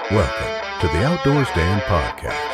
Welcome to the Outdoors Dan Podcast.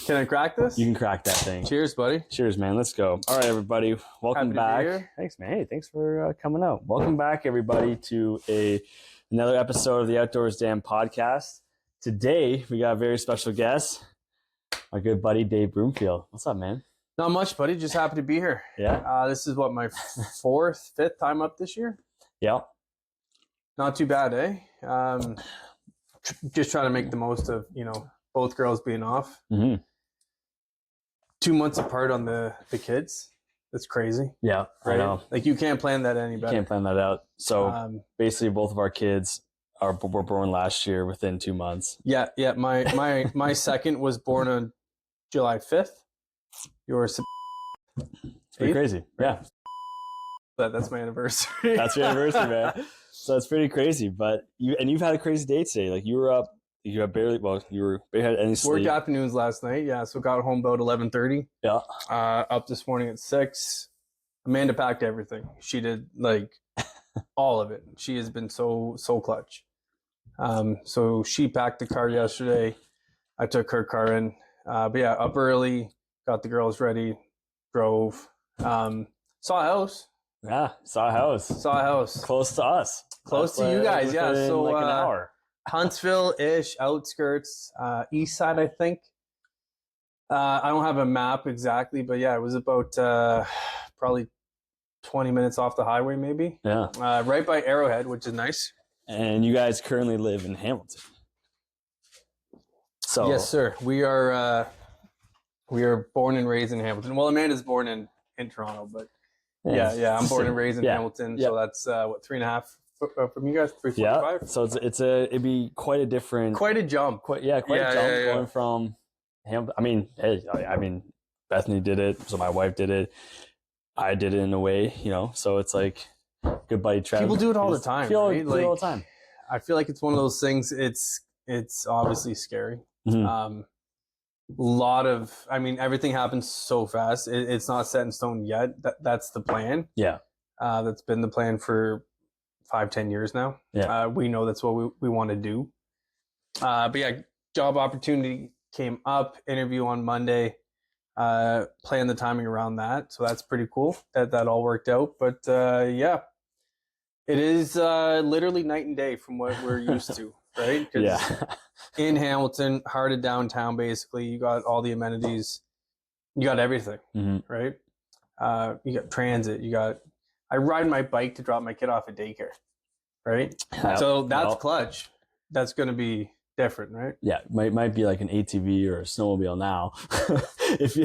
Can I crack this? You can crack that thing. Cheers, buddy. Cheers, man. Let's go. All right, everybody. Welcome back. Thanks, man. Hey, thanks for coming out. Welcome back, everybody, to another episode of the Outdoors Dan Podcast. Today, we got a very special guest, my good buddy, Dave Broomfield. What's up, man? Not much, buddy. Just happy to be here. Yeah. This is what, my fifth time up this year? Yeah. Not too bad, eh? Just trying to make the most of, both girls being off. Mm-hmm. 2 months apart on the kids. That's crazy. Yeah, right? I know. Like, you can't plan that any better. Can't plan that out. So basically, both of our kids were born last year within 2 months. Yeah. My second was born on July 5th. Yours. It's pretty crazy. Yeah. That's my anniversary. That's your anniversary, man. So it's pretty crazy. But you've had a crazy day today. Like, you were up. You had barely had any sleep. Worked afternoons last night, yeah. So got home about 11:30. Yeah. Up this morning at 6. Amanda packed everything. She did like all of it. She has been so clutch. So she packed the car yesterday. I took her car in. But yeah, up early, got the girls ready, drove. Saw a house. Yeah, saw a house. Close to us. Close to you guys, yeah. So like an hour. Huntsville-ish, outskirts, east side, I think. I don't have a map exactly, but yeah, it was about probably 20 minutes off the highway, maybe. Yeah. Right by Arrowhead, which is nice. And you guys currently live in Hamilton. So yes, sir. We are born and raised in Hamilton. Well, Amanda's born in Toronto, but yeah, I'm born and raised in Hamilton. Yeah. So that's 3.5 from you guys, 3.45. Yeah, so it'd be quite a jump. Quite a jump going from Hamilton. I mean, Bethany did it, so my wife did it. I did it in a way, So it's like good buddy Trev. People do it all the time, right? Do it all the time. I feel like it's one of those things. It's obviously scary. Mm-hmm. Everything happens so fast. It's not set in stone yet. That's the plan. Yeah. That's been the plan for 5-10 years now. Yeah. We know that's what we want to do. But yeah, job opportunity came up, interview on Monday, plan the timing around that. So that's pretty cool that all worked out. But yeah, it is literally night and day from what we're used to, right? Yeah. In Hamilton, heart of downtown, basically, you got all the amenities, you got everything, mm-hmm. right? You got transit, I ride my bike to drop my kid off at daycare, right? So that's clutch. That's going to be different, right? Yeah, might be like an ATV or a snowmobile now. if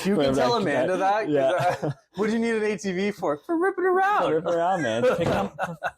you can tell Amanda that, yeah. What do you need an ATV for? For ripping around. Man.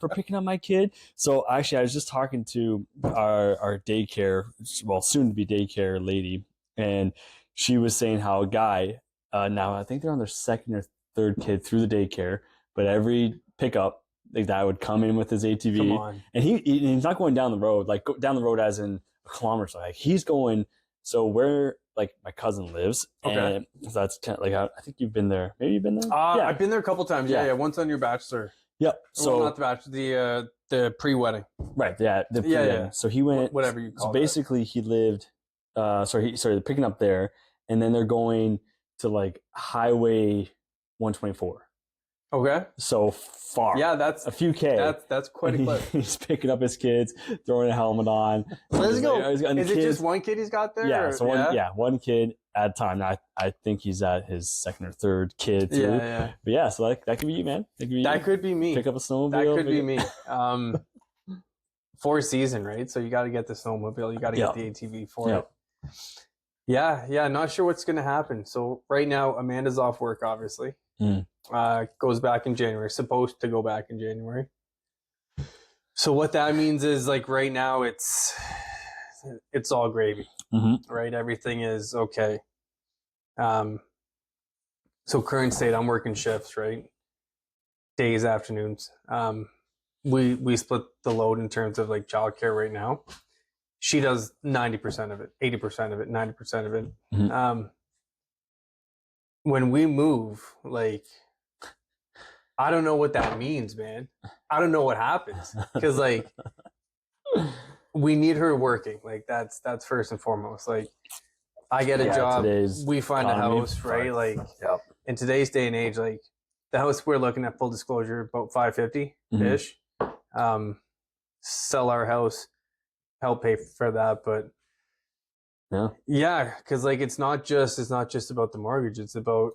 For picking up my kid. So actually, I was just talking to our daycare, well, soon to be daycare lady, and she was saying how a guy, now I think they're on their second or third kid through the daycare, but every pickup, like that would come in with his ATV. Come on. And he's not going down the road, like down the road as in a kilometer. So like he's going, so where like my cousin lives. Okay. And so that's kind of like, I think you've been there. Maybe you've been there? Yeah. I've been there a couple times. Yeah. Once on your bachelor. Yep. So not the bachelor, the pre-wedding. Right. Yeah. The pre-wedding. Yeah. So he went, whatever you call it. So basically he lived, they're picking up there and then they're going to like Highway 124. Okay. So far. Yeah, that's a few K. That's quite a clip. He's picking up his kids, throwing a helmet on. Let's go. Is it just one kid he's got there? Yeah, so one kid at a time. Now, I think he's at his second or third kid too. Yeah. But yeah, so that could be you, man. That could be me. Pick up a snowmobile. That could be me. 4 season, right? So you got to get the snowmobile. You got to get the ATV for it. Yeah. Not sure what's going to happen. So right now, Amanda's off work, obviously. Goes back in January. Supposed to go back in January. So what that means is like right now it's it's all gravy, Mm-hmm. right? Everything is okay. So current state, I'm working shifts, right? Days, afternoons. We split the load in terms of like childcare right now. She does 90% of it, 80% of it, 90% of it. Mm-hmm. When we move, like, I don't know what that means, man. I don't know what happens because like we need her working. Like that's first and foremost. Like I get a job, we find economy, a house, right? Like yep. in today's day and age, like the house we're looking at, full disclosure, about 550 ish. Sell our house, help pay for that, but yeah, because like it's not just about the mortgage, it's about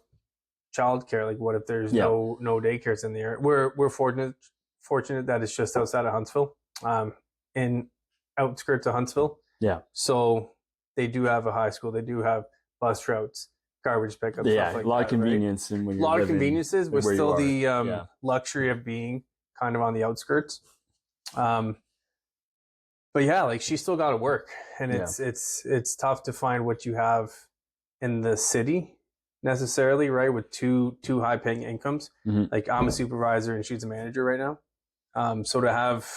childcare. Like what if there's no daycares in the area? We're fortunate that it's just outside of Huntsville, in outskirts of Huntsville. Yeah, so they do have a high school, they do have bus routes, garbage pickup, stuff like a lot that, of convenience, right? And when a you're lot of living conveniences with still the yeah. luxury of being kind of on the outskirts. But yeah, like she's still got to work, and it's tough to find what you have in the city necessarily, right? With two high paying incomes. Like I'm a supervisor and she's a manager right now. So to have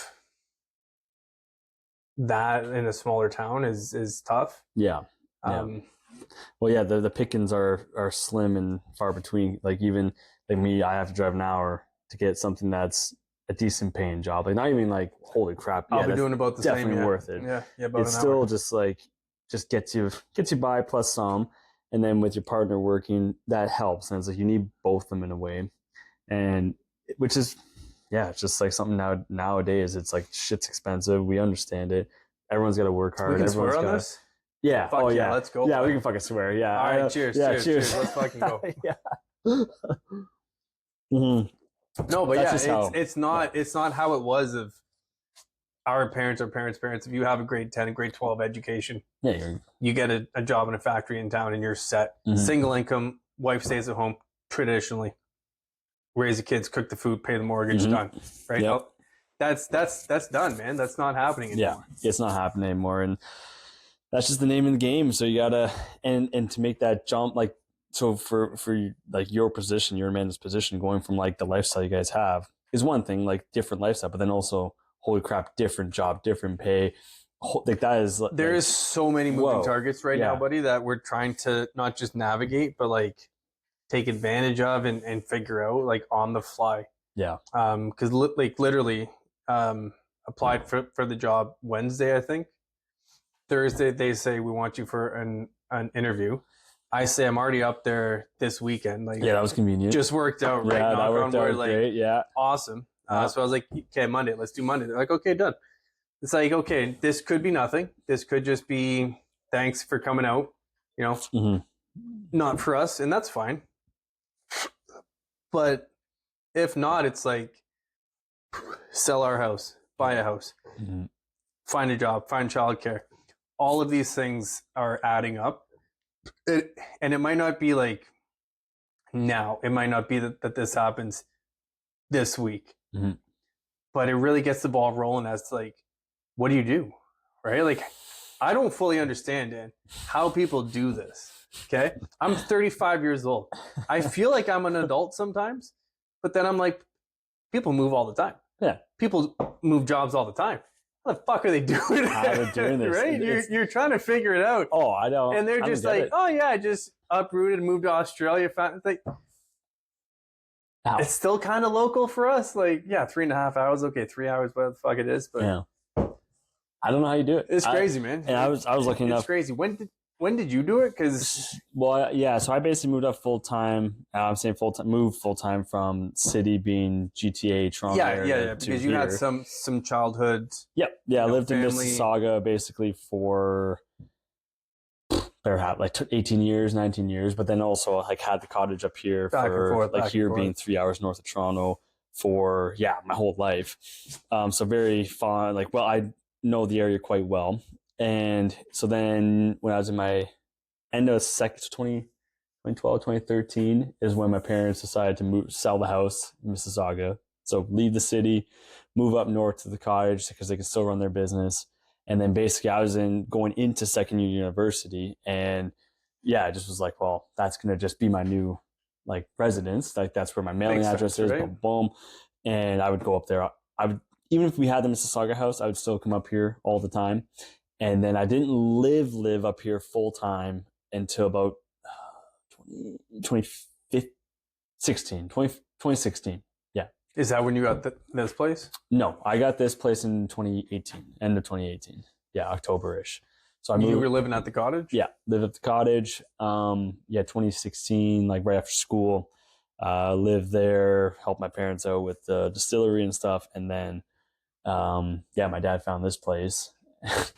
that in a smaller town is tough. Yeah. Well, yeah, the pickings are slim and far between. Like even like me, I have to drive an hour to get something that's a decent paying job. Like not even like holy crap. I'll be doing about the definitely same. Definitely worth it. Yeah. It's still just like gets you by plus some, and then with your partner working, that helps. And it's like you need both of them in a way, and which is it's just like something nowadays. It's like shit's expensive. We understand it. Everyone's got to work hard. We can Everyone's swear on this. Yeah. Fuck yeah. Let's go. Yeah, we can fucking swear. Yeah. All right. Cheers. Cheers. Let's fucking go. No, but it's not how it was of our parents or parents' parents. If you have a grade 10 and grade 12 education, you get a job in a factory in town and you're set. Single income, wife stays at home traditionally, raise the kids, cook the food, pay the mortgage, done. Right? Yep. That's done, man. That's not happening anymore. Yeah, it's not happening anymore, and that's just the name of the game. So you gotta and to make that jump, like so for like your position, your Amanda's position, going from like the lifestyle you guys have is one thing, like different lifestyle, but then also holy crap, different job, different pay. Like that is there is so many moving targets right now, buddy, that we're trying to not just navigate, but like take advantage of and figure out like on the fly. Yeah. Because like literally applied for the job Wednesday, I think. Thursday they say we want you for an interview. I say I'm already up there this weekend. Like that was convenient. Just worked out, right? Yeah, that worked out great. Yeah, awesome. So I was like, okay, Monday, let's do Monday. They're like, okay, done. It's like, okay, this could be nothing. This could just be thanks for coming out. You know, not for us, and that's fine. But if not, it's like sell our house, buy a house, find a job, find childcare. All of these things are adding up. And it might not be like now. It might not be that this happens this week. But it really gets the ball rolling as to like, what do you do? Right? Like, I don't fully understand, Dan, how people do this. Okay? I'm 35 years old. I feel like I'm an adult sometimes, but then I'm like, people move all the time. Yeah. People move jobs all the time. How the fuck are they doing How are they doing this? Right? You're trying to figure it out. Oh, I know. And they're just like, oh yeah, I just uprooted and moved to Australia. Like, it's still kind of local for us. Like, yeah, 3.5 hours. Okay, 3 hours, whatever the fuck it is. But yeah. I don't know how you do it. It's crazy, man. And I was looking up. It's crazy. When did you do it? Because so I basically moved up full time. I'm saying full time, moved full time from city being GTA, Toronto. Yeah. Because you had some childhood. Yep. Yeah, I lived in Mississauga basically for like 18 years, 19 years, but then also like had the cottage up here being 3 hours north of Toronto for my whole life. So very fun. Like, well, I know the area quite well. And so then when I was in my end of 2012, 2013 is when my parents decided to sell the house in Mississauga. So leave the city, move up north to the cottage because they can still run their business. And then basically I was going into second year university, and I just was like, well, that's going to just be my new like residence. Like that's where my mailing address is, boom, boom. And I would go up there. I would, even if we had the Mississauga house, I would still come up here all the time. And then I didn't live up here full time until about 2016. Yeah. Is that when you got this place? No, I got this place in 2018, end of 2018. Yeah, October-ish. So I moved. You were living at the cottage? Yeah, lived at the cottage. 2016, like right after school. Lived there, helped my parents out with the distillery and stuff. And then, my dad found this place. And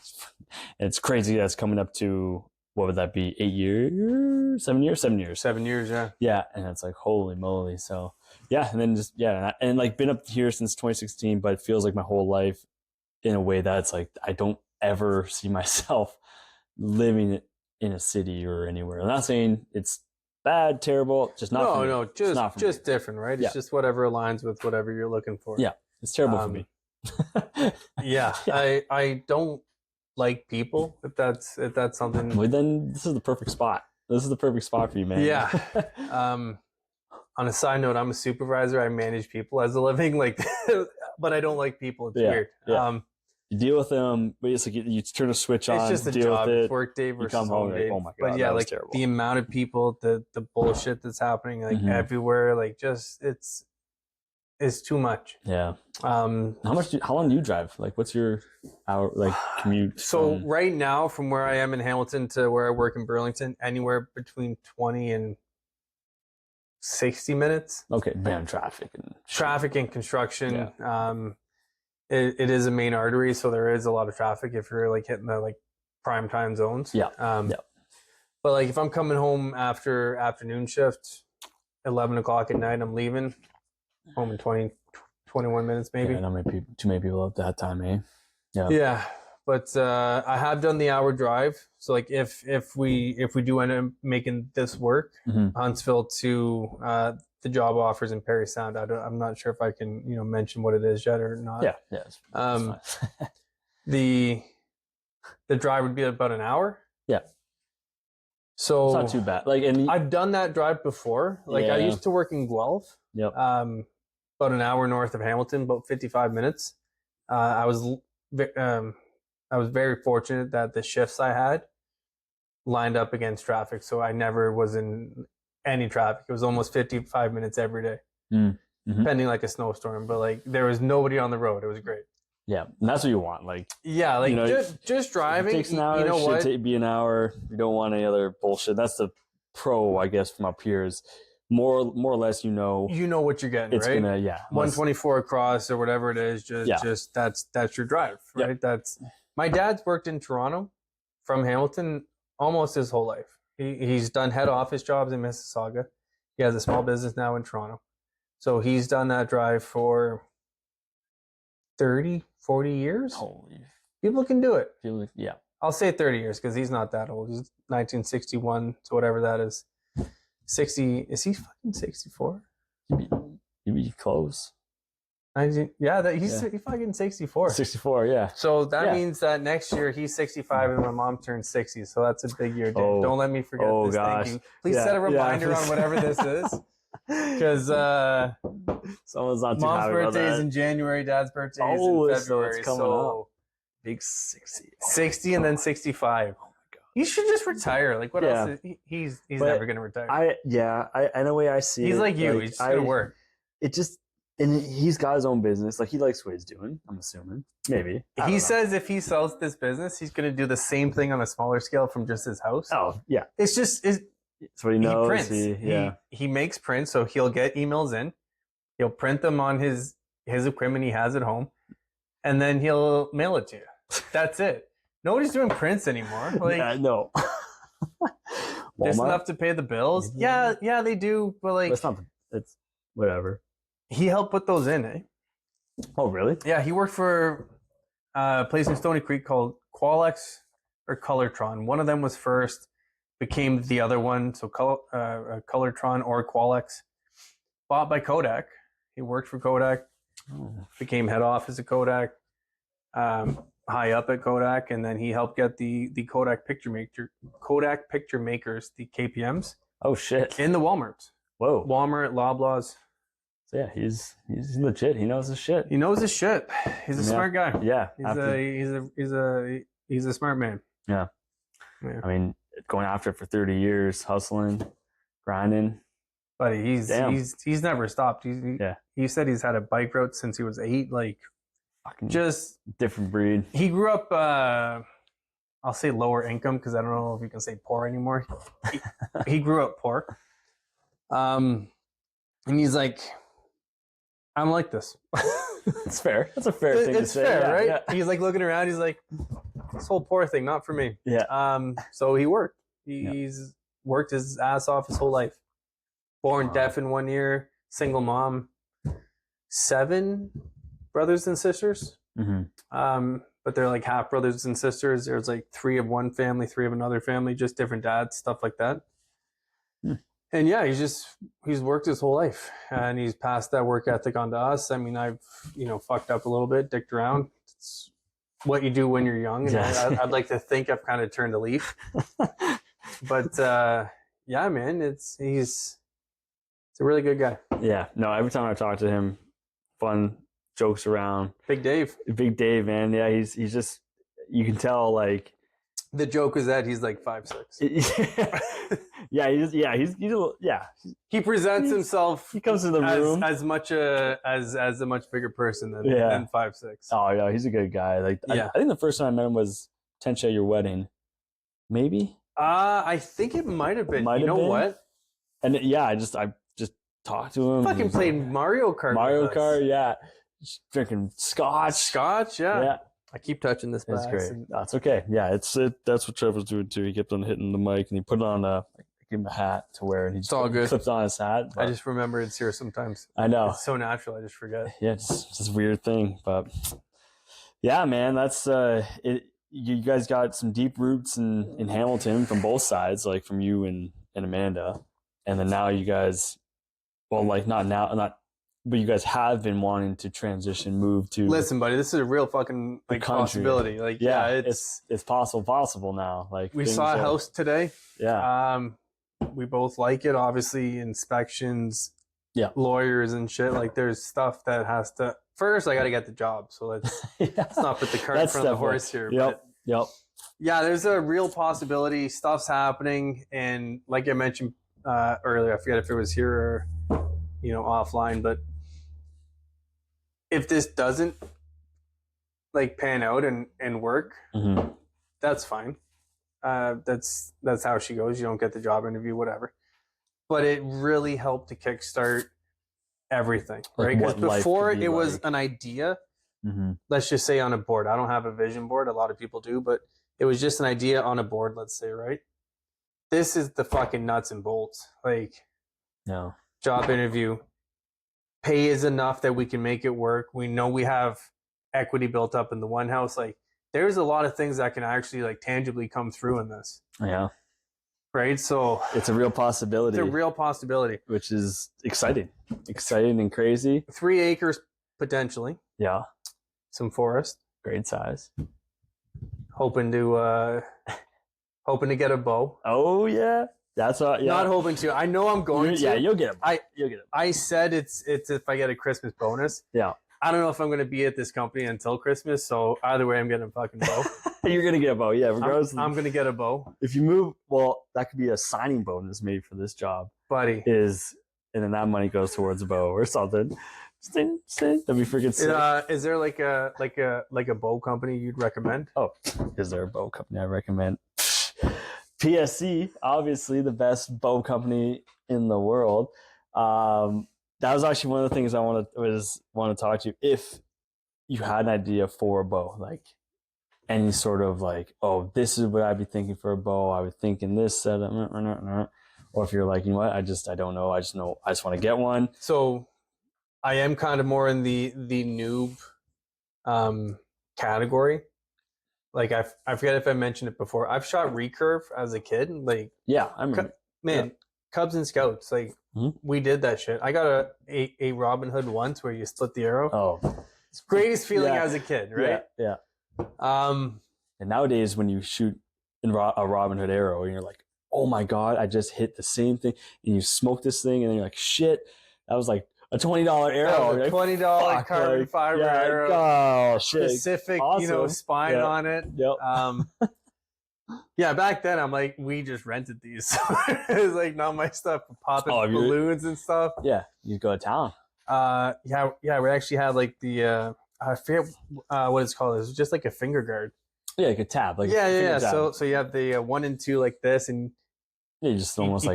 it's crazy that's coming up to, what would that be, 8 years? 7 years? 7 years. 7 years, yeah. Yeah, and it's like, holy moly. So, and then just, and like been up here since 2016, but it feels like my whole life in a way that's like, I don't ever see myself living in a city or anywhere. I'm not saying it's bad, terrible, just not for me. No, just different, right? It's just whatever aligns with whatever you're looking for. Yeah, it's terrible for me. I don't like people, if that's something. Well, then this is the perfect spot. This is the perfect spot for you, man. Yeah. On a side note, I'm a supervisor. I manage people as a living, like, but I don't like people. It's weird. Yeah. You deal with them, but it's like you turn a switch on. It's just a deal job. With it, it's work day versus come home day. like, oh my god, but yeah, like terrible. The amount of people, the bullshit that's happening, like everywhere, like just it's too much. Yeah. How long do you drive? Like, what's your hour commute? So right now, from where I am in Hamilton to where I work in Burlington, anywhere between 20 and 60 minutes. Okay, man, traffic and construction. Yeah. It is a main artery, so there is a lot of traffic if you're like hitting the like prime time zones. Yeah. But like if I'm coming home after afternoon shift, 11 o'clock at night, I'm leaving home in 21 minutes maybe. Yeah, not too many people at that time, eh? Yeah. Yeah. But I have done the hour drive. So like if we do end up making this work, Huntsville to the job offers in Perry Sound. I'm not sure if I can mention what it is yet or not. Yeah. It's fine. The drive would be about an hour. Yeah. So it's not too bad. I've done that drive before. I used to work in Guelph. Yep. About an hour north of Hamilton, about 55 minutes. I was very fortunate that the shifts I had lined up against traffic, so I never was in any traffic. It was almost 55 minutes every day, pending like a snowstorm. But there was nobody on the road. It was great. Yeah, and that's what you want. Just driving. It takes an hour. It should be an hour. You don't want any other bullshit. That's the pro, I guess, from up here is more or less. You know what you're getting. It's right? Gonna 124 across or whatever it is. Just that's your drive, right? Yep. That's my dad's worked in Toronto from Hamilton almost his whole life. He's done head office jobs in Mississauga. He has a small business now in Toronto. So he's done that drive for 30, 40 years. Holy. People can do it. Yeah. I'll say 30 years because he's not that old. He's 1961 to whatever that is. 60. Is he fucking 64? He'd be close. 19, he's fucking 64. 64, yeah. So that means that next year he's 65 and my mom turns 60. So that's a big year, Dave. Don't let me forget this. Gosh. Thank you. Please set a reminder on whatever this is. Because someone's not too mom's happy birthday about that. is in January, dad's birthday is in February. It's coming up. Big 60. 60 and then 65. Oh my god. You should just retire. Like what else? He's never gonna retire. I know way I see he's it. Like you. He's just gonna work. It just and he's got his own business. Like he likes what he's doing. I'm assuming. Maybe. He says if he sells this business, he's gonna do the same thing on a smaller scale from just his house. Oh yeah. It's what he knows. He prints. He makes prints, so he'll get emails in. He'll print them on his equipment he has at home, and then he'll mail it to you. That's it. Nobody's doing prints anymore. No. Just enough to pay the bills. Yeah, they do. But it's whatever. He helped put those in, eh? Oh, really? Yeah, he worked for a place in Stony Creek called Qualex or Colortron. One of them was first, became the other one. So Colortron or Qualex, bought by Kodak. He worked for Kodak, became head office of Kodak. high up at Kodak, and then he helped get the Kodak picture makers, the KPMs. Oh shit! In the Walmarts. Whoa. Walmart, Loblaws. So yeah, he's legit. He knows his shit. He knows his shit. He's a smart guy. Yeah. He's a smart man. Yeah. I mean, going after it for 30 years, hustling, grinding. But he's never stopped. He said he's had a bike route since he was 8. Like, fucking just different breed. He grew up. I'll say lower income because I don't know if you can say poor anymore. He grew up poor. And he's like, I'm like this. It's fair. That's a fair thing to say. It's fair, right? Yeah. He's like looking around. He's like, this whole poor thing, not for me. Yeah. So he worked. He's worked his ass off his whole life. Born deaf in 1 year, single mom, 7 brothers and sisters. Mm-hmm. But they're like half brothers and sisters. There's like 3 of one family, 3 of another family, just different dads, stuff like that. And yeah, he's worked his whole life, and he's passed that work ethic on to us. I mean, I've fucked up a little bit, dicked around. It's what you do when you're young, and I'd like to think I've kind of turned a leaf. But yeah, man, he's a really good guy. Yeah, no, every time I talk to him, fun, jokes around. Big Dave, man. Yeah, he's just, you can tell, like, the joke is that he's like 5'6". He presents himself. He comes to the room as much as a much bigger person than 5'6". Oh yeah, he's a good guy. Like, I think the first time I met him was potentially at your wedding, maybe. I think it might have been. You know what? And I just talked to him. Fucking played Mario Kart. Yeah. Just drinking scotch, yeah. I keep touching this. That's great. That's okay. Yeah, that's what Trevor's doing too. He kept on hitting the mic, and he put on I gave him a hat to wear, and he just clipped on his hat. I just remember it's here sometimes. I know. It's so natural, I just forget. Yeah, it's just a weird thing. But yeah, man, that's it. You guys got some deep roots in Hamilton from both sides, like from you and Amanda. And then now you guys, well, like but you guys have been wanting to move to. Listen, buddy, this is a real fucking possibility. Like, yeah, it's possible now. Like, we saw a house today. Yeah. We both like it. Obviously, inspections, lawyers and shit. Like, there's stuff that has to. First, I got to get the job. So let's not put the cart in front of the horse here. Yep. Yeah, there's a real possibility. Stuff's happening, and like I mentioned earlier, I forget if it was here or offline, but if this doesn't like pan out and work, that's fine. That's how she goes. You don't get the job interview, whatever. But it really helped to kickstart everything, right? Because before it was an idea. Let's just say on a board. I don't have a vision board. A lot of people do, but it was just an idea on a board. Let's say, right? This is the fucking nuts and bolts. Like, no job interview. Pay is enough that we can make it work. We know we have equity built up in the one house. Like, there's a lot of things that can actually like tangibly come through in this. Yeah. Right. So it's a real possibility. Which is exciting and crazy. 3 acres potentially. Yeah. Some forest. Great size. Hoping to get a bow. Oh yeah. That's what. Yeah. Not hoping to. I know I'm going to. Yeah, you'll get it. I said it's if I get a Christmas bonus. Yeah. I don't know if I'm going to be at this company until Christmas, so either way, I'm getting a fucking bow. You're going to get a bow, yeah. Regardless, I'm going to get a bow. If you move, well, that could be a signing bonus maybe for this job, buddy. And then that money goes towards a bow or something. That'd be freaking sick. Is there like a bow company you'd recommend? Oh, is there a bow company I recommend? PSC, obviously the best bow company in the world. That was actually one of the things I want to talk to you. If you had an idea for a bow, like any sort of like, oh, this is what I'd be thinking for a bow. I would think in this setup, or if you're like, you know what, I don't know. I just want to get one. So I am kind of more in the noob category. Like I forget if I mentioned it before. I've shot recurve as a kid. Like, yeah, I remember. Cubs and Scouts. Like, we did that shit. I got a Robin Hood once where you split the arrow. Oh, it's greatest feeling as a kid, right? Yeah. And nowadays, when you shoot a Robin Hood arrow, and you're like, "Oh my god, I just hit the same thing," and you smoke this thing, and then you're like, "Shit, that was like a $20 arrow, a $20 carbon fiber arrow, oh, specific, awesome. spine on it." Yep. Yeah, back then I'm like, we just rented these. So it was like not my stuff, popping balloons and stuff. Yeah, you go to town. Yeah. We actually had like the I forget what it's called. It's just like a finger guard. Yeah, like a tab. Like yeah. Tab. So you have the 1 and 2 like this, and you just almost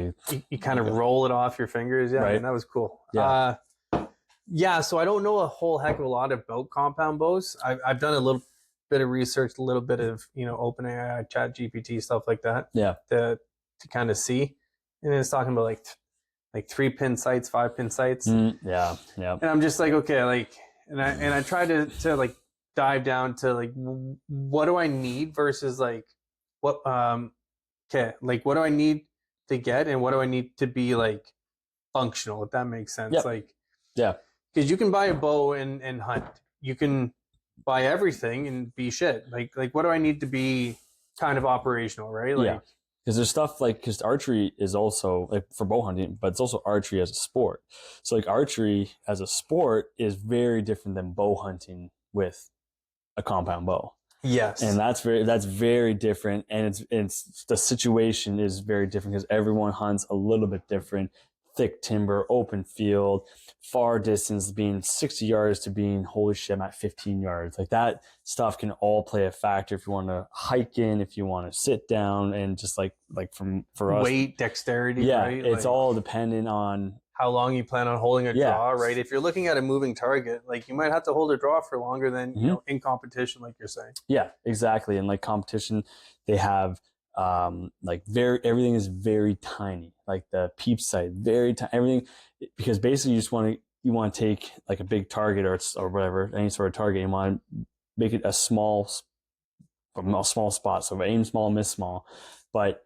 you kind of roll it off your fingers. Yeah, right. And that was cool. Yeah. So I don't know a whole heck of a lot about compound bows. I've done a little bit of research, a little bit of OpenAI, Chat GPT, stuff like that. Yeah. To kind of see, and it's talking about like 3-pin sights, 5-pin sights. Yeah. And I'm just like, okay, like, and I try to like dive down to like, what do I need versus like what like what do I need to get and what do I need to be like functional, if that makes sense. Yep. Like, yeah, because you can buy a bow and hunt. You can buy everything and be shit. Like what do I need to be kind of operational, right? Like, because there's stuff like, because archery is also like for bow hunting, but it's also archery as a sport. So like archery as a sport is very different than bow hunting with a compound bow. Yes. And that's very different, and it's the situation is very different because everyone hunts a little bit different. Thick timber, open field, far distance, being 60 yards to being, holy shit, I'm at 15 yards. Like that stuff can all play a factor if you want to hike in, if you want to sit down, and just like for us, weight, dexterity, yeah, right? it's all dependent on how long you plan on holding a draw, right? If you're looking at a moving target, like you might have to hold a draw for longer than in competition, like you're saying. Yeah, exactly. And like competition, they have like everything is very tiny, like the peep sight, very tiny, everything, because basically you want to take like a big target or whatever, any sort of target, you want to make it a small spot, so aim small, miss small. But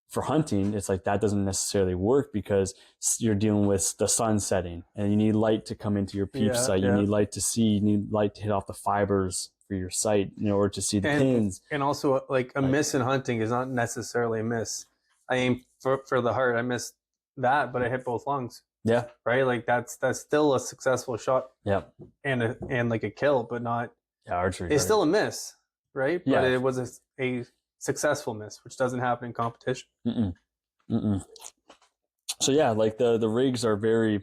for hunting, it's like that doesn't necessarily work because you're dealing with the sun setting and you need light to come into your peep sight. You need light to see, you need light to hit off the fibers for your sight in order to see the pins. And also like a miss in hunting is not necessarily a miss. I aim for the heart, I missed that, but I hit both lungs. Yeah. Right? Like that's still a successful shot. Yeah. And like a kill, but not archery. It's still a miss, right? Yeah. But it was a successful miss, which doesn't happen in competition. So yeah, like the rigs are very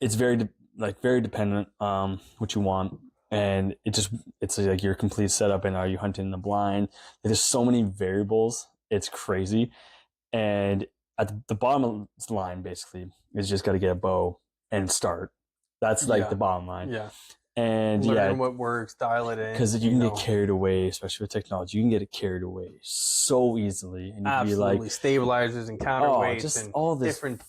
dependent what you want, and it's like your complete setup, and are you hunting in the blind? There's so many variables, it's crazy. And at the bottom line basically is just got to get a bow and start. That's like the bottom line. Yeah. And learn what works, dial it in. Because you can get carried away, especially with technology. You can get it carried away so easily, and you can be like stabilizers and counterweights and all this different,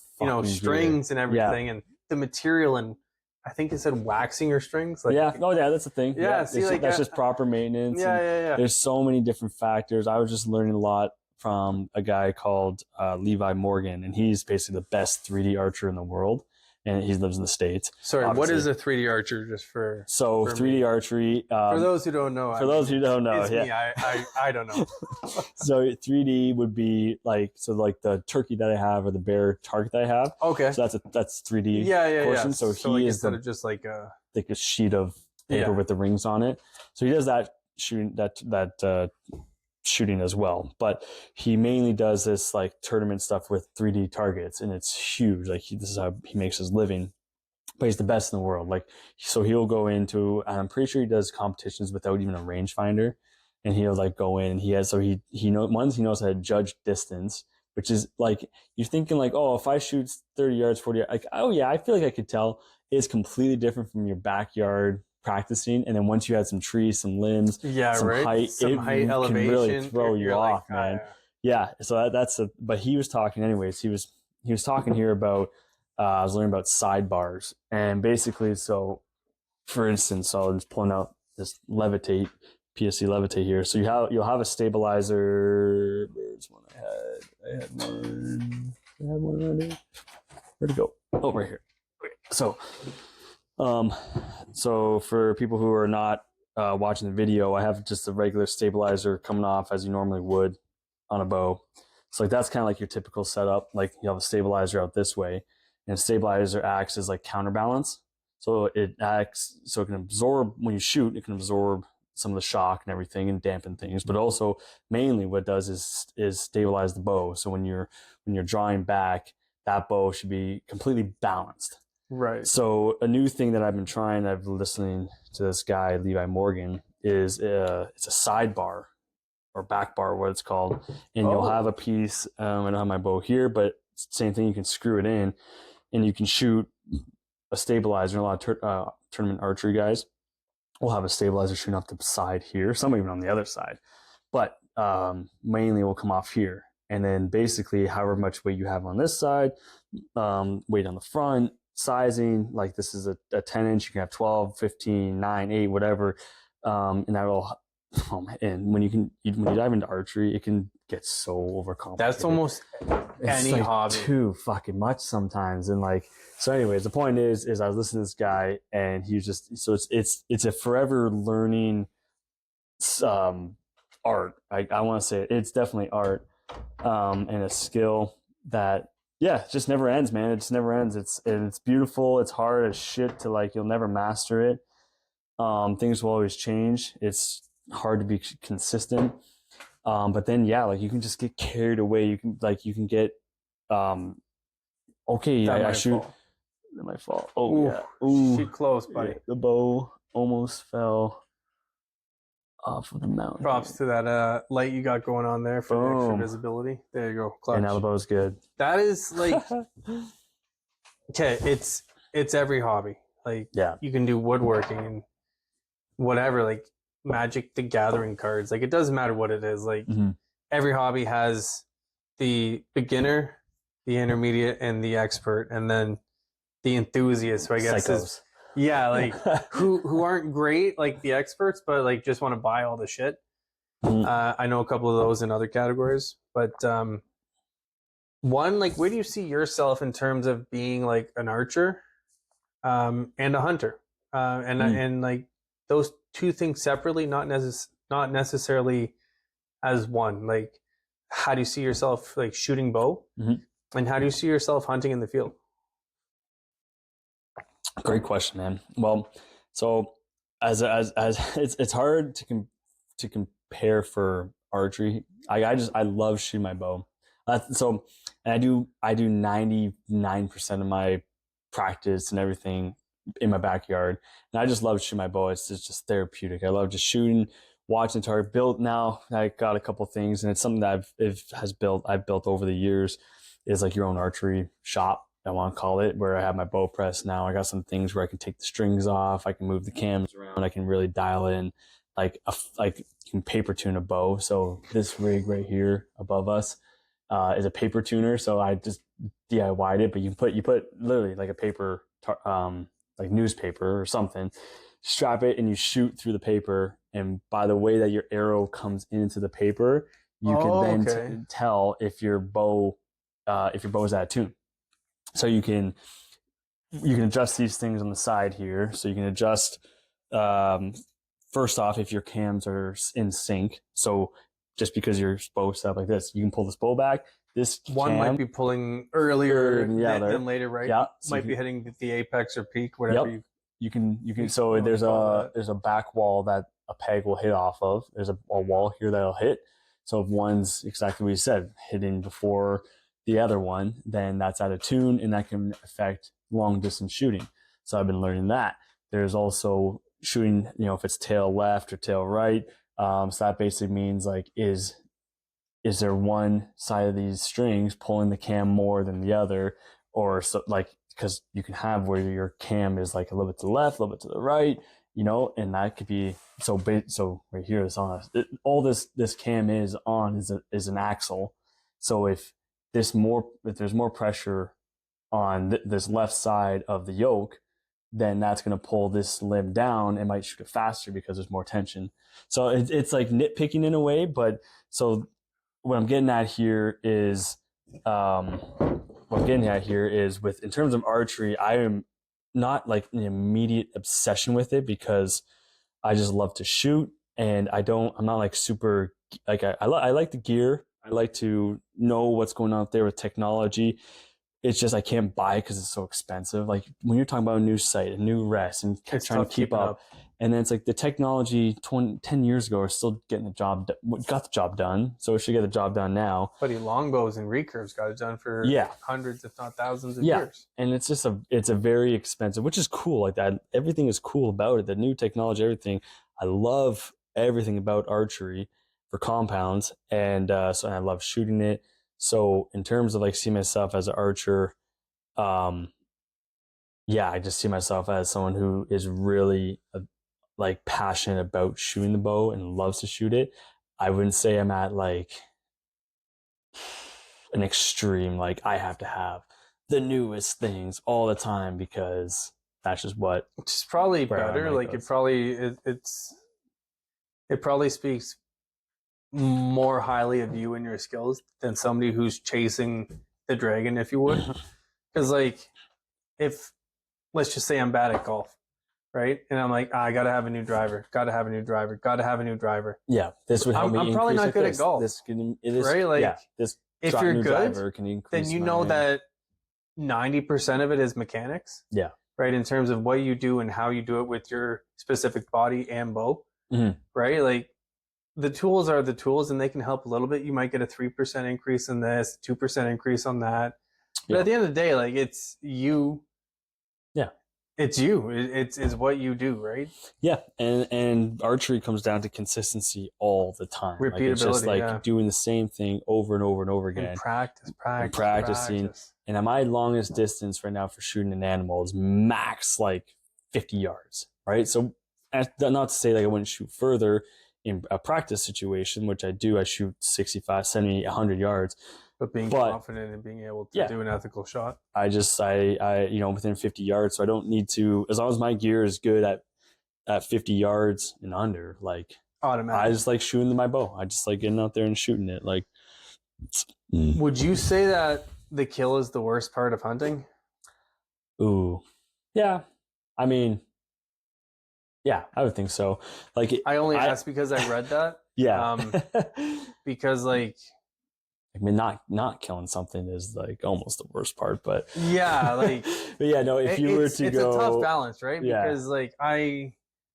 strings and everything, and the material. And I think it said waxing your strings. Like, that's the thing. Yeah, see, that's just proper maintenance. Yeah. There's so many different factors. I was just learning a lot from a guy called Levi Morgan, and he's basically the best 3D archer in the world. And he lives in the States. Sorry, obviously. What is a 3D archer? Just for 3D archery. For those who don't know, it's me. I don't know. So 3D would be like the turkey that I have or the bear target that I have. Okay. So that's 3D. Yeah. So he is instead of just like a sheet of paper with the rings on it. So he does that shooting as well, but he mainly does this like tournament stuff with 3D targets, and it's huge. Like this is how he makes his living, but he's the best in the world. Like, so he'll go into, and I'm pretty sure he does competitions without even a rangefinder, and he'll like go in, and he knows how to judge distance, which is like, you're thinking like, oh, if I shoot 30 yards, 40 yards, like, oh yeah, I feel like I could tell. It's completely different from your backyard practicing, and then once you had some trees, some limbs, some height, elevation, can really throw you off, man. Yeah. So but he was talking anyways. He was talking here about I was learning about sidebars, and basically, so for instance, so I'm just pulling out this PSC levitate here. So you'll have a stabilizer. Where's one I had one already. Where'd it go? Oh, right here. Okay. So for people who are not watching the video, I have just a regular stabilizer coming off as you normally would on a bow. So like that's kind of like your typical setup. Like you have a stabilizer out this way, and a stabilizer acts as like counterbalance. So it acts so it can absorb when you shoot. It can absorb some of the shock and everything and dampen things. But also mainly what it does is stabilize the bow. So when you're drawing back, that bow should be completely balanced. Right. So a new thing that I've been trying, I've been listening to this guy, Levi Morgan, is it's a sidebar or back bar, what it's called. And you'll have a piece, I don't have my bow here, but same thing, you can screw it in and you can shoot a stabilizer. A lot of tournament archery guys will have a stabilizer shooting off the side here, some even on the other side. But mainly will come off here. And then basically however much weight you have on this side, weight on the front, sizing, like this is a 10-inch, you can have 12, 15, 9, 8, whatever. And that'll, and when you dive into archery, it can get so overcomplicated. That's almost any like hobby. Too fucking much sometimes. And like, so anyways, the point is I was listening to this guy and he was just, so it's a forever learning art. I want to say it's definitely art and a skill that it just never ends, man. It just never ends. It's beautiful. It's hard as shit to like, you'll never master it. Things will always change. It's hard to be consistent. But then, like you can just get carried away. You can get, okay, I shoot. That might fall. Oh, ooh, yeah. Ooh. Shoot close, buddy. Yeah, the bow almost fell off of the mountain. Props to that light you got going on there for the extra visibility. There you go. Clutch. And now the bow's good. That is like, okay, it's every hobby. Like, you can do woodworking and whatever, like Magic the Gathering cards. Like, it doesn't matter what it is. Like, every hobby has the beginner, the intermediate, and the expert, and then the enthusiast, who I guess is like who aren't great like the experts, but like just want to buy all the shit. I know a couple of those in other categories, but one, like, where do you see yourself in terms of being like an archer and a hunter, and like those two things separately, not necessarily as one? Like, how do you see yourself like shooting bow, and how do you see yourself hunting in the field? Great question, man. Well, so as it's hard to compare for archery. I love shooting my bow. So and I do 99% of my practice and everything in my backyard, and I just love shooting my bow. It's just therapeutic. I love just shooting, watching the target. Built now, I got a couple things, and it's something that I've built over the years. Is like your own archery shop, I want to call it, where I have my bow press now. I got some things where I can take the strings off, I can move the cams around, I can really dial in like you can paper tune a bow. So this rig right here above us is a paper tuner. So I just DIY'd it, but you put literally like a paper like newspaper or something, strap it, and you shoot through the paper. And by the way that your arrow comes into the paper, you can then tell if your bow is out of tune. So you can adjust these things on the side here. So you can adjust, first off, if your cams are in sync. So just because your bow set up like this, you can pull this bow back. This one might be pulling earlier than later, right? Yeah, so might be hitting the apex or peak, whatever. Yep. You can. So there's a back wall that a peg will hit off of. There's a wall here that'll hit. So if one's exactly what you said, hitting before the other one, then that's out of tune, and that can affect long distance shooting. So I've been learning that. There's also shooting, if it's tail left or tail right. So that basically means like, is there one side of these strings pulling the cam more than the other, or so, like, because you can have where your cam is like a little bit to the left, a little bit to the right, and that could be so right here is on all this cam is an axle. So if there's more pressure on this left side of the yoke, then that's going to pull this limb down. It might shoot it faster because there's more tension. So it's like nitpicking in a way, but so what I'm getting at here is, in terms of archery, I am not like an immediate obsession with it, because I just love to shoot, and I'm not like super, like I like the gear. I like to know what's going on out there with technology. It's just I can't buy it because it's so expensive. Like when you're talking about a new sight, a new rest, and It's trying to tough keep keeping up. And then it's like the technology 10 years ago are still getting got the job done. So it should get the job done now. Buddy, longbows and recurves got it done for hundreds, if not thousands of years. And it's just it's a very expensive, which is cool. Like that, everything is cool about it. The new technology, everything. I love everything about archery for compounds, and so I love shooting it. So in terms of like seeing myself as an archer, I just see myself as someone who is really like passionate about shooting the bow and loves to shoot it. I wouldn't say I'm at like an extreme, like I have to have the newest things all the time because that's just what. Which is probably better. Like it probably speaks more highly of you and your skills than somebody who's chasing the dragon, if you would. Because like, if let's just say I'm bad at golf, right? And I'm like, I gotta have a new driver, gotta have a new driver, gotta have a new driver. Yeah, this would help me. I'm probably not good at golf. Right? Like, this if you're good, then you know that 90% of it is mechanics. Yeah. Right, in terms of what you do and how you do it with your specific body and bow. Mm-hmm. Right, like the tools are the tools, and they can help a little bit. You might get a 3% increase in this, 2% increase on that. But at the end of the day, like it's you. Yeah. It's you. It's what you do, right? Yeah, and archery comes down to consistency all the time. Repeatability, like it's just like doing the same thing over and over and over again. And practicing. Practice. And my longest distance right now for shooting an animal is max like 50 yards, right? So not to say like I wouldn't shoot further in a practice situation, which I do. I shoot 65, 70, 100 yards. But being confident and being able to do an ethical shot. I within 50 yards, so I don't need to, as long as my gear is good at 50 yards and under, like automatically. I just like shooting my bow. I just like getting out there and shooting it. Like, would you say that the kill is the worst part of hunting? Ooh, yeah. I mean, yeah, I would think so. Like, I only asked because I read that. Yeah. Because like, I mean, not killing something is like almost the worst part, but yeah, like, but yeah, no. If you were to it's go, a tough balance, right? Yeah. Because like I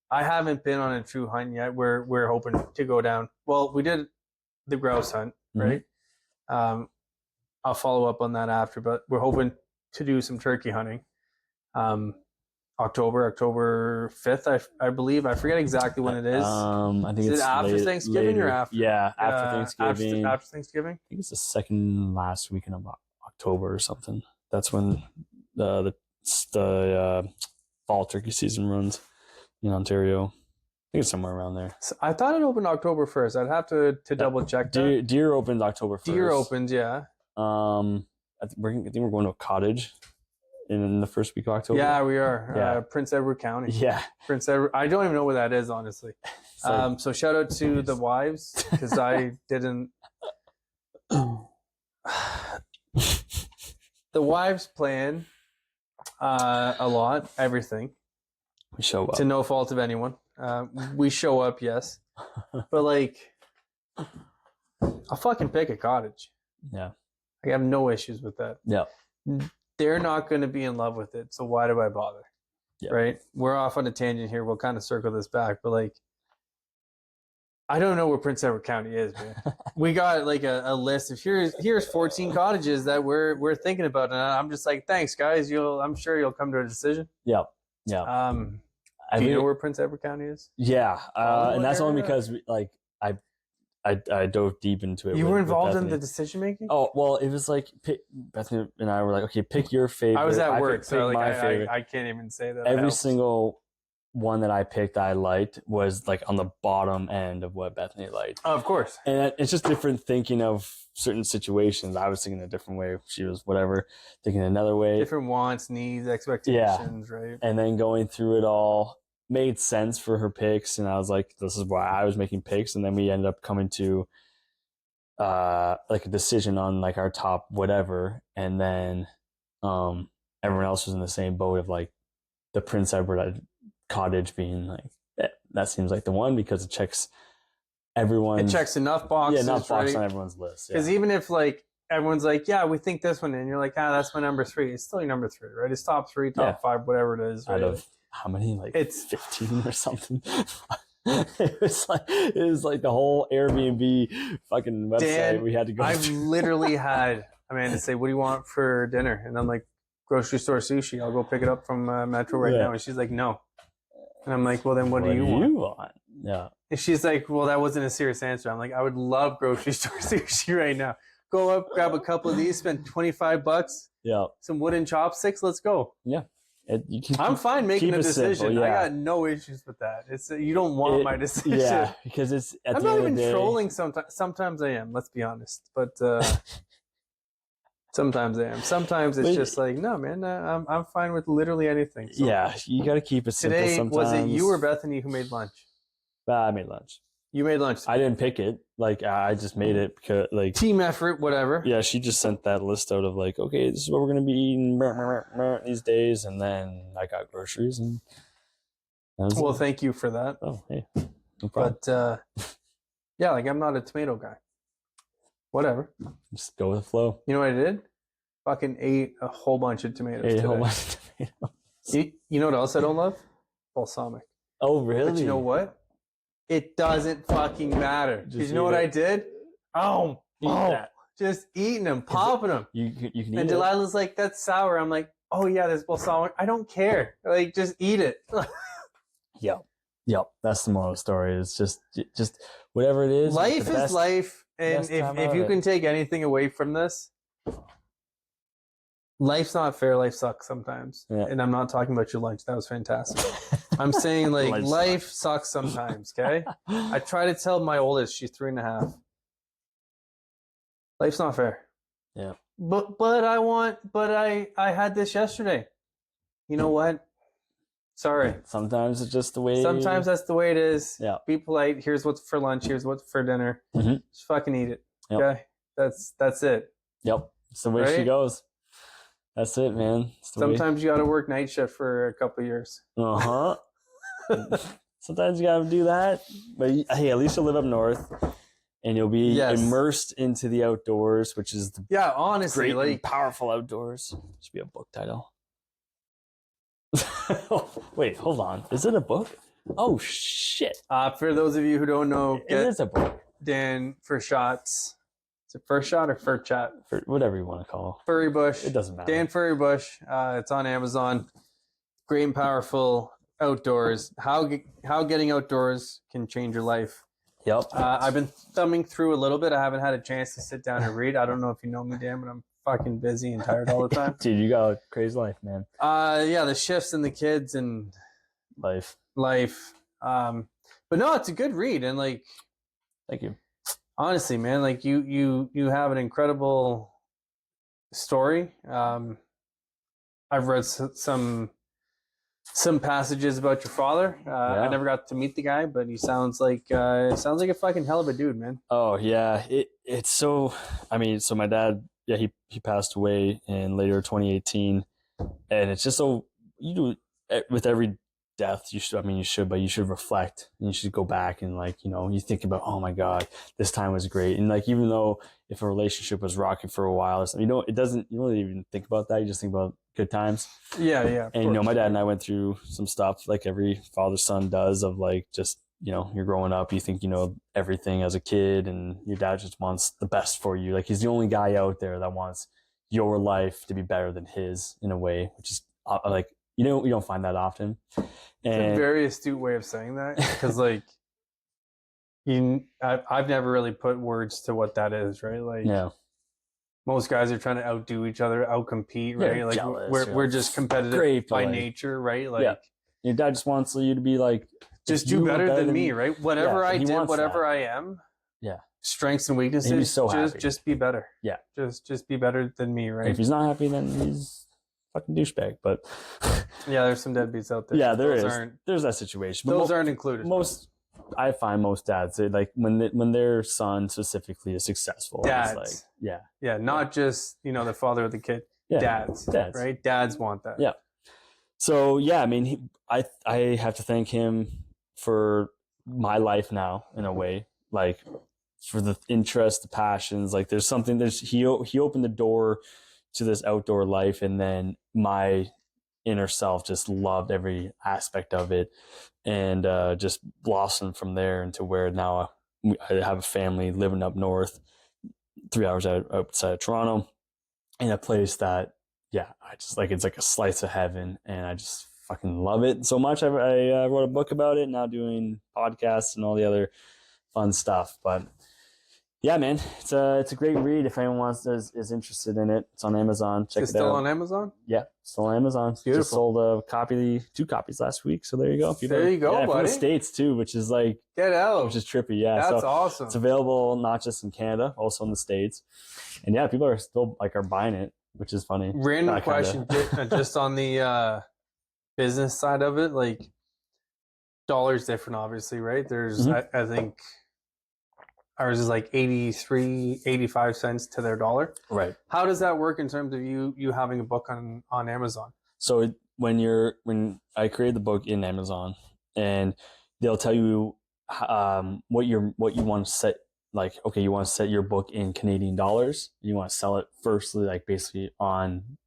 haven't been on a true hunt yet. We're hoping to go down. Well, we did the grouse hunt, right? Mm-hmm. I'll follow up on that after, but we're hoping to do some turkey hunting. October 5th, I believe. I forget exactly when it is. I think is it's it after Thanksgiving later. Or after? Yeah, after Thanksgiving. After Thanksgiving. I think it's the second last weekend of October or something. That's when the fall turkey season runs in Ontario. I think it's somewhere around there. So I thought it opened October 1st. I'd have to double check that. Deer opens October 1st. Deer opens, yeah. I think we're going to a cottage in the first week of October. Yeah, we are. Yeah. Prince Edward County. Yeah. Prince Edward. I don't even know where that is, honestly. So shout out to the wives, because I didn't. The wives plan a lot, everything. We show up. To no fault of anyone. We show up, yes. But like, I'll fucking pick a cottage. Yeah. I have no issues with that. Yeah. They're not going to be in love with it, so why do I bother? Yeah. Right? We're off on a tangent here. We'll kind of circle this back, but like, I don't know where Prince Edward County is, man. We got like a list of here's 14 cottages that we're thinking about, and I'm just like, thanks, guys. I'm sure you'll come to a decision. Yeah. Yeah. Do you know where Prince Edward County is? Yeah, and that's only because I dove deep into it. You were involved in the decision making? Oh, well, it was like Bethany and I were like, okay, pick your favorite. I was at work, so like my favorite. I can't even say that. Every single one that I picked that I liked was like on the bottom end of what Bethany liked. Oh, of course. And it's just different thinking of certain situations. I was thinking a different way. She was whatever, thinking another way. Different wants, needs, expectations, right? And then going through it all made sense for her picks, and I was like, this is why I was making picks, and then we ended up coming to like a decision on like our top whatever, and then everyone else was in the same boat of like the Prince Edward cottage being like that seems like the one because it checks everyone's. It checks enough boxes. Yeah, enough boxes right? on everyone's list. Because even if like everyone's like, yeah, we think this one, and you're like, that's my number 3. It's still your number 3, right? It's top 3, top 5, whatever it is. Right? Out of how many? Like it's 15 or something. It was like the whole Airbnb fucking website Dan, we had to go. I've literally had Amanda say, "What do you want for dinner?" And I'm like, "Grocery store sushi. I'll go pick it up from Metro right now." And she's like, "No." And I'm like, "Well, then what do you want?" Yeah. And she's like, "Well, that wasn't a serious answer." I'm like, "I would love grocery store sushi right now. Go up, grab a couple of these, spend $25. Yeah. Some wooden chopsticks. Let's go." Yeah. I'm fine making a decision. Simple, I got no issues with that. It's you don't want my decision. Yeah, because it's. I'm not even trolling. Sometimes I am. Let's be honest, but sometimes I am. Sometimes it's just like, no, man. I'm fine with literally anything. So yeah, you got to keep it simple. Today, sometimes. was it you or Bethany who made lunch? I made lunch. You made lunch. I didn't pick it. Like I just made it because like team effort, whatever. Yeah, she just sent that list out of like, okay, this is what we're gonna be eating these days, and then I got groceries and. Well, thank you for that. Oh, hey, no problem. But yeah, like I'm not a tomato guy. Whatever. Just go with the flow. You know what I did? Fucking ate a whole bunch of tomatoes. Ate a whole bunch of tomatoes. You know what else I don't love? Balsamic. Oh, really? But you know what? It doesn't fucking matter. Because you know what I did? Just eating them, popping them. You can eat and Delilah's like, that's sour. I'm like, oh yeah, there's balsamic. I don't care. Like, just eat it. Yep. That's the moral of the story. It's just whatever it is. Life is life. And if you can take anything away from this, life's not fair. Life sucks sometimes. Yeah. And I'm not talking about your lunch. That was fantastic. I'm saying like life sucks sometimes. Okay. I try to tell my oldest, she's 3.5. Life's not fair. Yeah. But I had this yesterday. You know what? Sorry. Sometimes it's just the way. Sometimes that's the way it is. Yeah. Be polite. Here's what's for lunch. Here's what's for dinner. Mm-hmm. Just fucking eat it. Yep. Okay. That's it. Yep. It's the way she goes. That's it, man. Sometimes you got to work night shift for a couple of years. Sometimes you got to do that. But hey, at least you'll live up north. And you'll be immersed into the outdoors, which is the honestly, great and powerful outdoors. Should be a book title. Wait, hold on. Is it a book? Oh shit! For those of you who don't know, it is a book. Dan for shots. Is it First Shot or Fur Chat? Whatever you want to call. Furry Bush. It doesn't matter. Dan Furry Bush. It's on Amazon. Great and powerful outdoors. How getting outdoors can change your life. Yep. I've been thumbing through a little bit. I haven't had a chance to sit down and read. I don't know if you know me, Dan, but I'm fucking busy and tired all the time. Dude, you got a crazy life, man. Yeah, the shifts and the kids and life. But no, it's a good read, and like, thank you. Honestly, man, like you have an incredible story. I've read some passages about your father. I never got to meet the guy, but he sounds like a fucking hell of a dude, man. Oh yeah, it's so. I mean, so my dad, he passed away in later 2018, and it's just so you do with every death. You should reflect and you should go back and like you think about, oh my god, this time was great, and like even though if a relationship was rocky for a while or something, you don't even think about that. You just think about good times. Yeah. And my dad and I went through some stuff like every father son does of like just you're growing up, you think everything as a kid, and your dad just wants the best for you. Like he's the only guy out there that wants your life to be better than his in a way, which is like you don't find that often. It's a very astute way of saying that, because like I've never really put words to what that is, right? Like most guys are trying to outdo each other, outcompete, right? Like jealous, we're just competitive by nature, right? Like your dad just wants you to be like just do better than me, right? Whatever I did, whatever I am, strengths and weaknesses, just be better. Yeah, just be better than me, right? If he's not happy, then he's fucking douchebag. But there's some deadbeats out there. Yeah, there's that situation. Those aren't included. I find most dads, like when their son specifically is successful, dads, like, not just the father of the kid. Dads, right? Dads want that. Yeah. So I mean, I have to thank him for my life now in a way, like for the interest, the passions. Like there's something. He opened the door to this outdoor life, and then my inner self just loved every aspect of it, and just blossomed from there into where now I have a family living up north, 3 hours outside of Toronto, in a place that, yeah, I just like, it's like a slice of heaven, and I just fucking love it so much. I wrote a book about it, now doing podcasts and all the other fun stuff. But yeah, man, it's a great read if anyone is interested in it. It's on Amazon. Check it out. It's still on Amazon? Yeah, still on Amazon. Beautiful. Just sold 2 copies last week, so there you go. There you go, buddy. From the States too, which is like, get out, which is trippy. Yeah, that's awesome. It's available not just in Canada, also in the States, and yeah, people are still are buying it, which is funny. Random question, just on the business side of it, like dollar's different, obviously, right? There's I think ours is like 85 cents to their dollar. Right. How does that work in terms of you having a book on Amazon? So when I created the book in Amazon, and they'll tell you what you want to set. Like, okay, you want to set your book in Canadian dollars. You want to sell it firstly, like basically on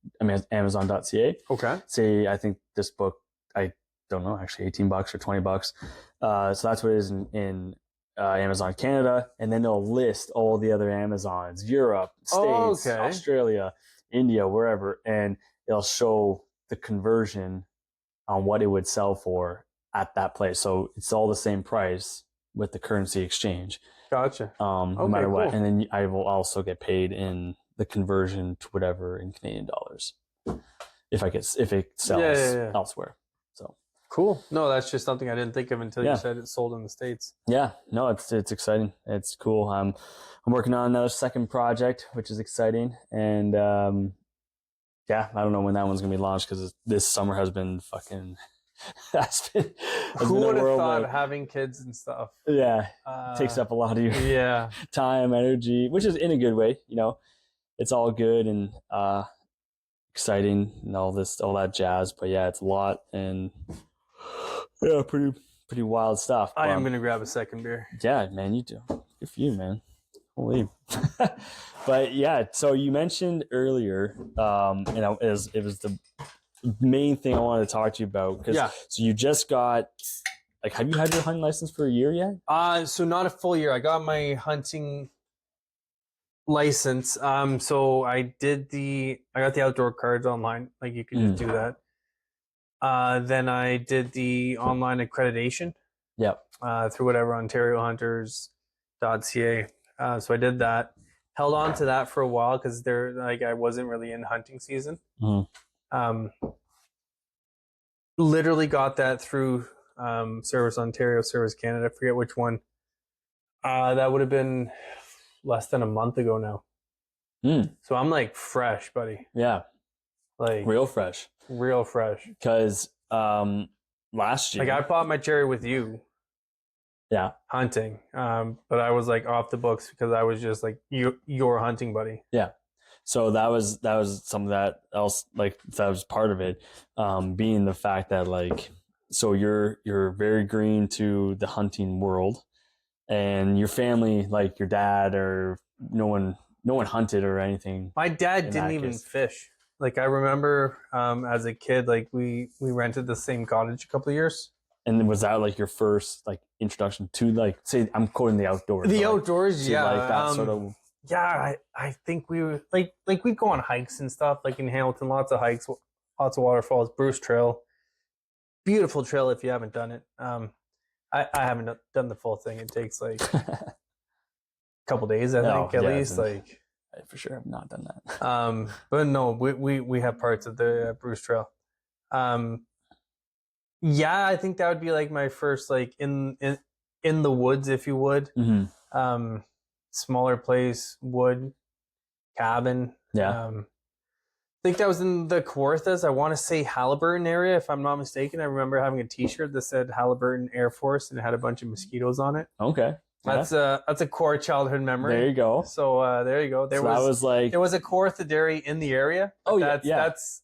Amazon.ca. Okay. Say, I think this book, I don't know, actually $18 or $20. So that's what it is in Amazon Canada, and then they'll list all the other Amazons, Europe, States, Australia, India, wherever, and they'll show the conversion on what it would sell for at that place. So it's all the same price with the currency exchange. Gotcha. No matter what, and then I will also get paid in the conversion to whatever in Canadian dollars if it sells elsewhere. So. Cool. No, that's just something I didn't think of until you said it's sold in the States. Yeah. No, it's exciting. It's cool. I'm working on another second project, which is exciting. And I don't know when that one's gonna be launched, because this summer has been fucking. Who would have thought having kids and stuff? Yeah, takes up a lot of your time, energy, which is in a good way. You know, it's all good and exciting and all that jazz. But yeah, it's a lot, and yeah, pretty wild stuff. I am gonna grab a second beer. Yeah, man, you do. Good for you, man. Holy. But yeah, so you mentioned earlier, it was the main thing I wanted to talk to you about. So you just got, like, have you had your hunting license for a year yet? So not a full year. I got my hunting license. So I got the outdoor cards online. Like, you can just do that. Then I did the online accreditation. Yep. Through whatever, OntarioHunters.ca. So I did that. Held on to that for a while because I wasn't really in hunting season. Literally got that through Service Ontario, Service Canada. I forget which one. That would have been less than a month ago now. So I'm like fresh, buddy. Yeah. Like real fresh. Real fresh. Because last year, like, I bought my cherry with you. Yeah. Hunting. But I was like off the books because I was just like your hunting buddy. Yeah. So that was something that else, like, that was part of it, being the fact that, like, so you're very green to the hunting world, and your family, like your dad, or no one hunted or anything. My dad didn't even fish. Like, I remember as a kid, like we rented the same cottage a couple of years. And was that like your first, like, introduction to, like, say, I'm quoting the outdoors? The outdoors, yeah. Like that sort of. Yeah, I think we were like we'd go on hikes and stuff, like in Hamilton, lots of hikes, lots of waterfalls, Bruce Trail, beautiful trail if you haven't done it. I haven't done the full thing. It takes like a couple days, I think, at least. Like, I for sure have not done that. But no, we have parts of the Bruce Trail. Yeah, I think that would be like my first, like, in the woods, if you would. Smaller place, wood, cabin. Yeah. I think that was in the Kawarthas. I want to say Halliburton area, if I'm not mistaken. I remember having a T-shirt that said Halliburton Air Force, and it had a bunch of mosquitoes on it. Okay. That's a core childhood memory. There you go. So there you go. There was a core dairy in the area. That's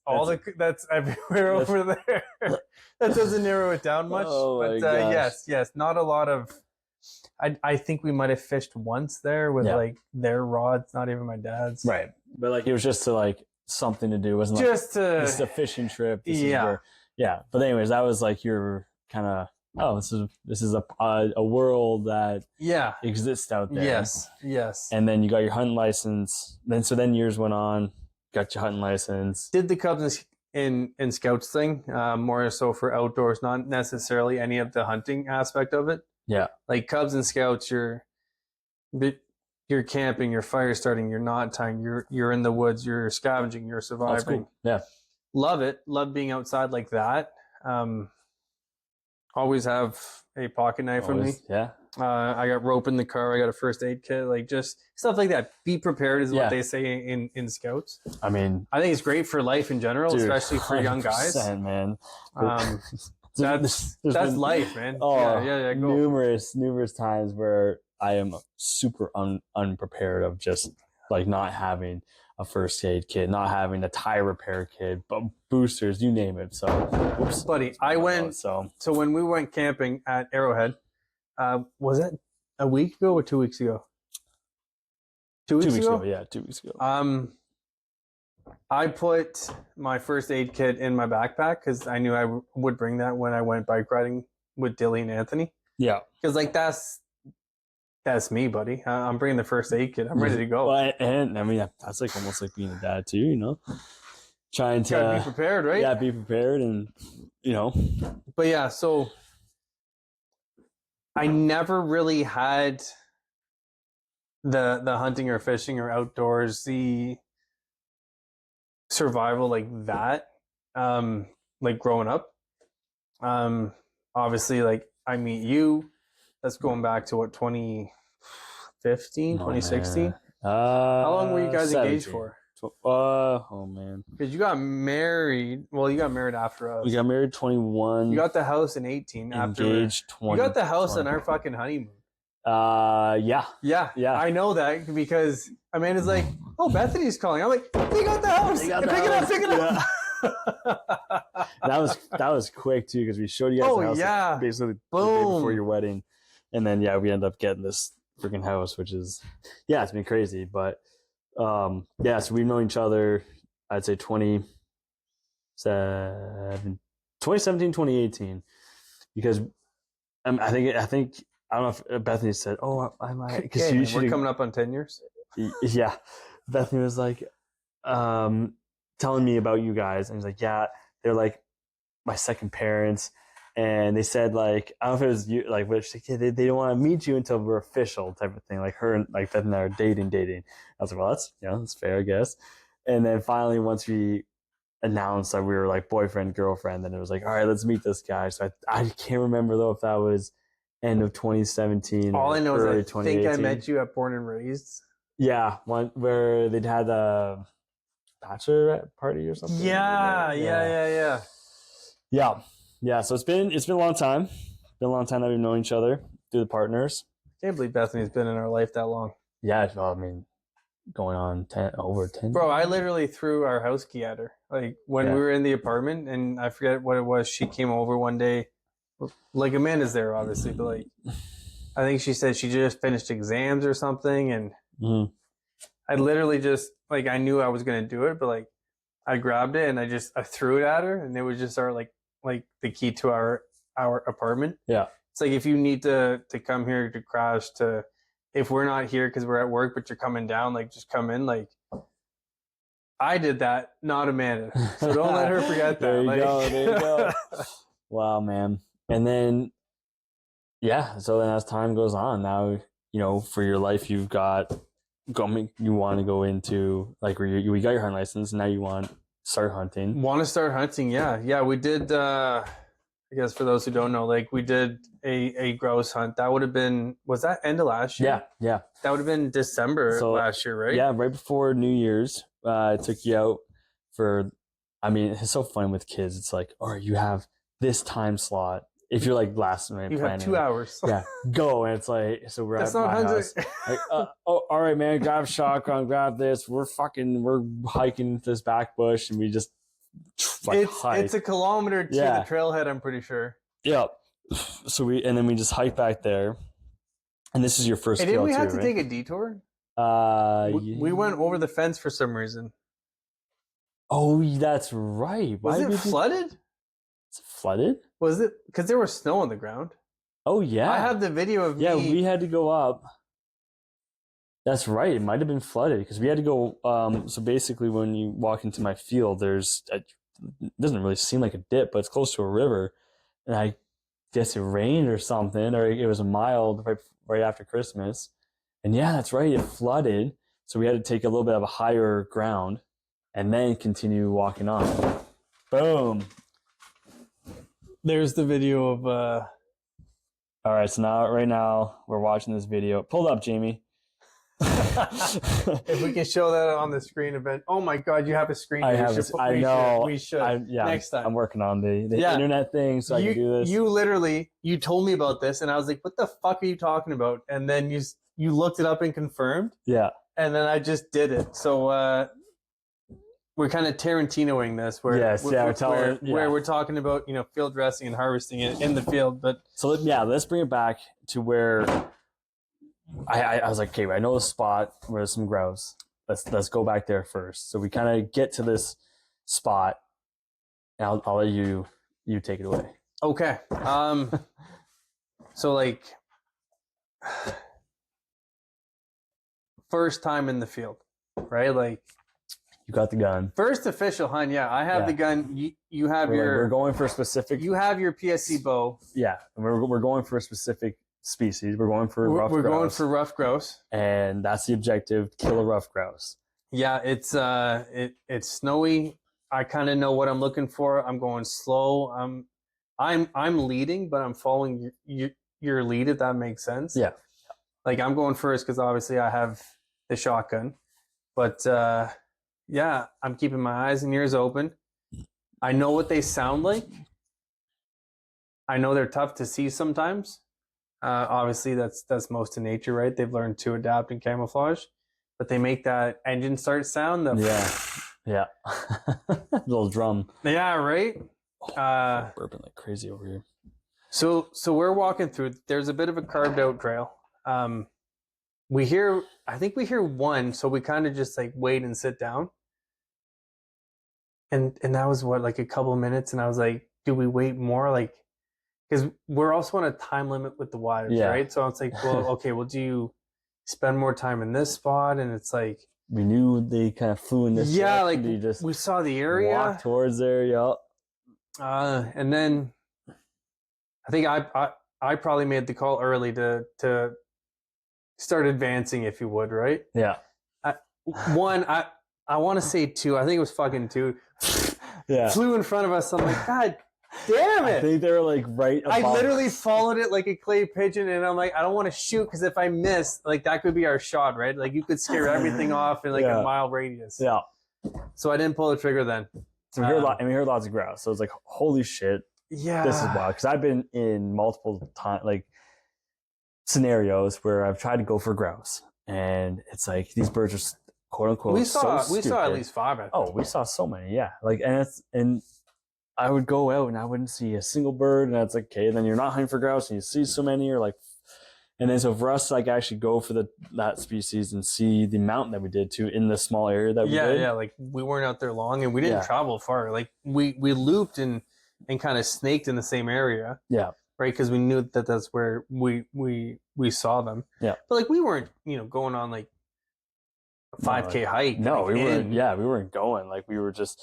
everywhere over there. That doesn't narrow it down much. But yes, not a lot of. I think we might have fished once there with like their rods, not even my dad's. Right, but like it was just to like something to do. It wasn't just like this is a fishing trip. But anyways, that was like your kind of. Oh, this is a world that exists out there. Yes. And then you got your hunting license. Then years went on, got your hunting license. Did the Cubs and Scouts thing, more so for outdoors, not necessarily any of the hunting aspect of it. Yeah, like Cubs and Scouts, you're camping, you're fire starting, you're knot tying, you're in the woods, you're scavenging, you're surviving. That's cool. Yeah, love it. Love being outside like that. Always have a pocket knife with me. Yeah. I got rope in the car. I got a first aid kit. Like just stuff like that. Be prepared is what they say in Scouts. I mean, I think it's great for life in general, especially for young guys. Man. That's life, man. Oh, yeah. Go. Numerous times where I am super unprepared of just like not having a first aid kit, not having a tire repair kit, but boosters, you name it. So, oops, buddy, I went. So when we went camping at Arrowhead, was it a week ago or 2 weeks ago? 2 weeks ago? Yeah, 2 weeks ago. I put my first aid kit in my backpack because I knew I would bring that when I went bike riding with Dilly and Anthony. Yeah, because like that's me, buddy. I'm bringing the first aid kit. I'm ready to go. Well, and I mean, that's like almost like being a dad too, you know? Trying to gotta be prepared, right? Yeah, be prepared and, you know. But yeah, so I never really had the hunting or fishing or outdoorsy survival like that. Like growing up. Obviously, like I meet you. That's going back to what, 2015, 2016? How long were you guys 17. engaged for? Oh man. Because you got married. Well, you got married after us. We got married 21. You got the house in 18. Engaged 20. You got the house on our fucking honeymoon. Yeah. I know that because Amanda's like, oh, Bethany's calling. I'm like, they got the house. Pick it up. That was quick too because we showed you guys the house basically the day before your wedding, and then we ended up getting this freaking house, which is it's been crazy. But so we've known each other, I'd say 2017, 2018, because I think I don't know if Bethany said, "Oh, I might," because we're coming up on 10 years. Yeah, Bethany was like, telling me about you guys, and he's like, "Yeah, they're like my second parents," and they said like, I don't know if it was you, like, but she's like, they don't want to meet you until we're official, type of thing. Like her and like Beth and I are dating. I was like, well, that's fair, I guess. And then finally, once we announced that we were like boyfriend, girlfriend, then it was like, all right, let's meet this guy. So I can't remember though if that was end of 2017. All I know is I think I met you at Born and Raised. Yeah, one where they'd had a bachelorette party or something. Yeah. So it's been a long time. Been a long time that we've known each other through the partners. I can't believe Bethany's been in our life that long. Yeah, well, I mean, going on over 10. Bro, I literally threw our house key at her. Like when we were in the apartment, and I forget what it was. She came over one day. Like Amanda's there, obviously, but like I think she said she just finished exams or something, and I literally just like I knew I was gonna do it, but like I grabbed it and I threw it at her, and it was just our like the key to our apartment. Yeah, it's like if you need to come here to crash, if we're not here because we're at work, but you're coming down, like just come in. Like I did that, not Amanda, so don't let her forget that. There you go. Wow, man. And then so then as time goes on, now for your life you've got. You want to go into like where you got your hunting license, and now you want to start hunting. Yeah, we did. I guess for those who don't know, like we did a grouse hunt. That would have been, was that end of last year? Yeah. That would have been December last year, right? Yeah, right before New Year's. I took you out for. I mean, it's so fun with kids. It's like, all right, you have this time slot if you're like last minute You planning. have 2 hours. Yeah, go. And it's like, so we're That's at not my house. Like, oh, all right, man, grab shotgun, grab this. We're hiking this back bush, and we just like hike. It's a kilometer to the trailhead, I'm pretty sure. Yeah. So then we just hike back there. And this is your first kill, didn't we have too, to right? take a detour? We went over the fence for some reason. Oh, that's right. Was it flooded? It's flooded? Was it? Because there was snow on the ground. Oh, yeah. I have the video of me. Yeah, we had to go up. That's right. It might have been flooded because we had to go. So basically, when you walk into my field, it doesn't really seem like a dip, but it's close to a river. And I guess it rained or something, or it was mild right after Christmas. And yeah, that's right. It flooded. So we had to take a little bit of a higher ground and then continue walking on. Boom. There's the video of. All right, so right now we're watching this video. Pull it up, Jamie. If we can show that on the screen event. Oh my God, you have a screen. I know. We should. Next time. I'm working on the internet thing, so I can do this. You told me about this, and I was like, "What the fuck are you talking about?" And then you looked it up and confirmed. Yeah. And then I just did it. So we're kind of Tarantinoing this, where we're talking about field dressing and harvesting it in the field. But so let's bring it back to where I was like, okay, I know the spot where there's some grouse. Let's go back there first. So we kind of get to this spot, and I'll let you take it away. Okay. So like first time in the field, right? Like you got the gun. First official hunt. Yeah, I have the gun. You have we're going for a specific. You have your PSC bow. Yeah, we're going for a specific species. We're going for rough grouse. We're going for rough grouse, and that's the objective: kill a rough grouse. Yeah, it's snowy. I kind of know what I'm looking for. I'm going slow. I'm leading, but I'm following your lead. If that makes sense. Yeah. Like I'm going first because obviously I have the shotgun, but yeah, I'm keeping my eyes and ears open. I know what they sound like. I know they're tough to see sometimes. Obviously, that's most of nature, right? They've learned to adapt and camouflage, but they make that engine start sound. Yeah. Little drum. Yeah, right. Burping like crazy over here. So we're walking through. There's a bit of a carved out trail. I think we hear one, so we kind of just like wait and sit down. And that was like a couple of minutes, and I was like, do we wait more? Like, because we're also on a time limit with the wives, right? So it's like, well, okay, well, do you spend more time in this spot? And it's like we knew they kind of flew in this. Yeah, like we saw the area. Walk towards there, yep. And then I think I probably made the call early to start advancing, if you would, right? Yeah. I want to say two. I think it was fucking two. Yeah. Flew in front of us. I'm like, God damn it. I think they were like right above. I literally followed it like a clay pigeon, and I'm like, I don't want to shoot because if I miss, like that could be our shot, right? Like you could scare everything off in like a mile radius. Yeah. So I didn't pull the trigger then. So we heard lots of grouse. So it's like, holy shit. Yeah. This is wild. Because I've been in multiple scenarios where I've tried to go for grouse, and it's like these birds are quote unquote. We saw at least 5. I think. Oh, we saw so many. Yeah. Like and I would go out and I wouldn't see a single bird, and it's like, okay, then you're not hunting for grouse, and you see so many. You're like, and then so for us to like actually go for that species and see the mountain that we did too in the small area that we did. Yeah. Like we weren't out there long, and we didn't travel far. Like we looped and kind of snaked in the same area. Yeah. Right, because we knew that that's where we saw them. Yeah. But like we weren't, going on like a 5K hike. No, we weren't. Yeah, we weren't going. Like we were just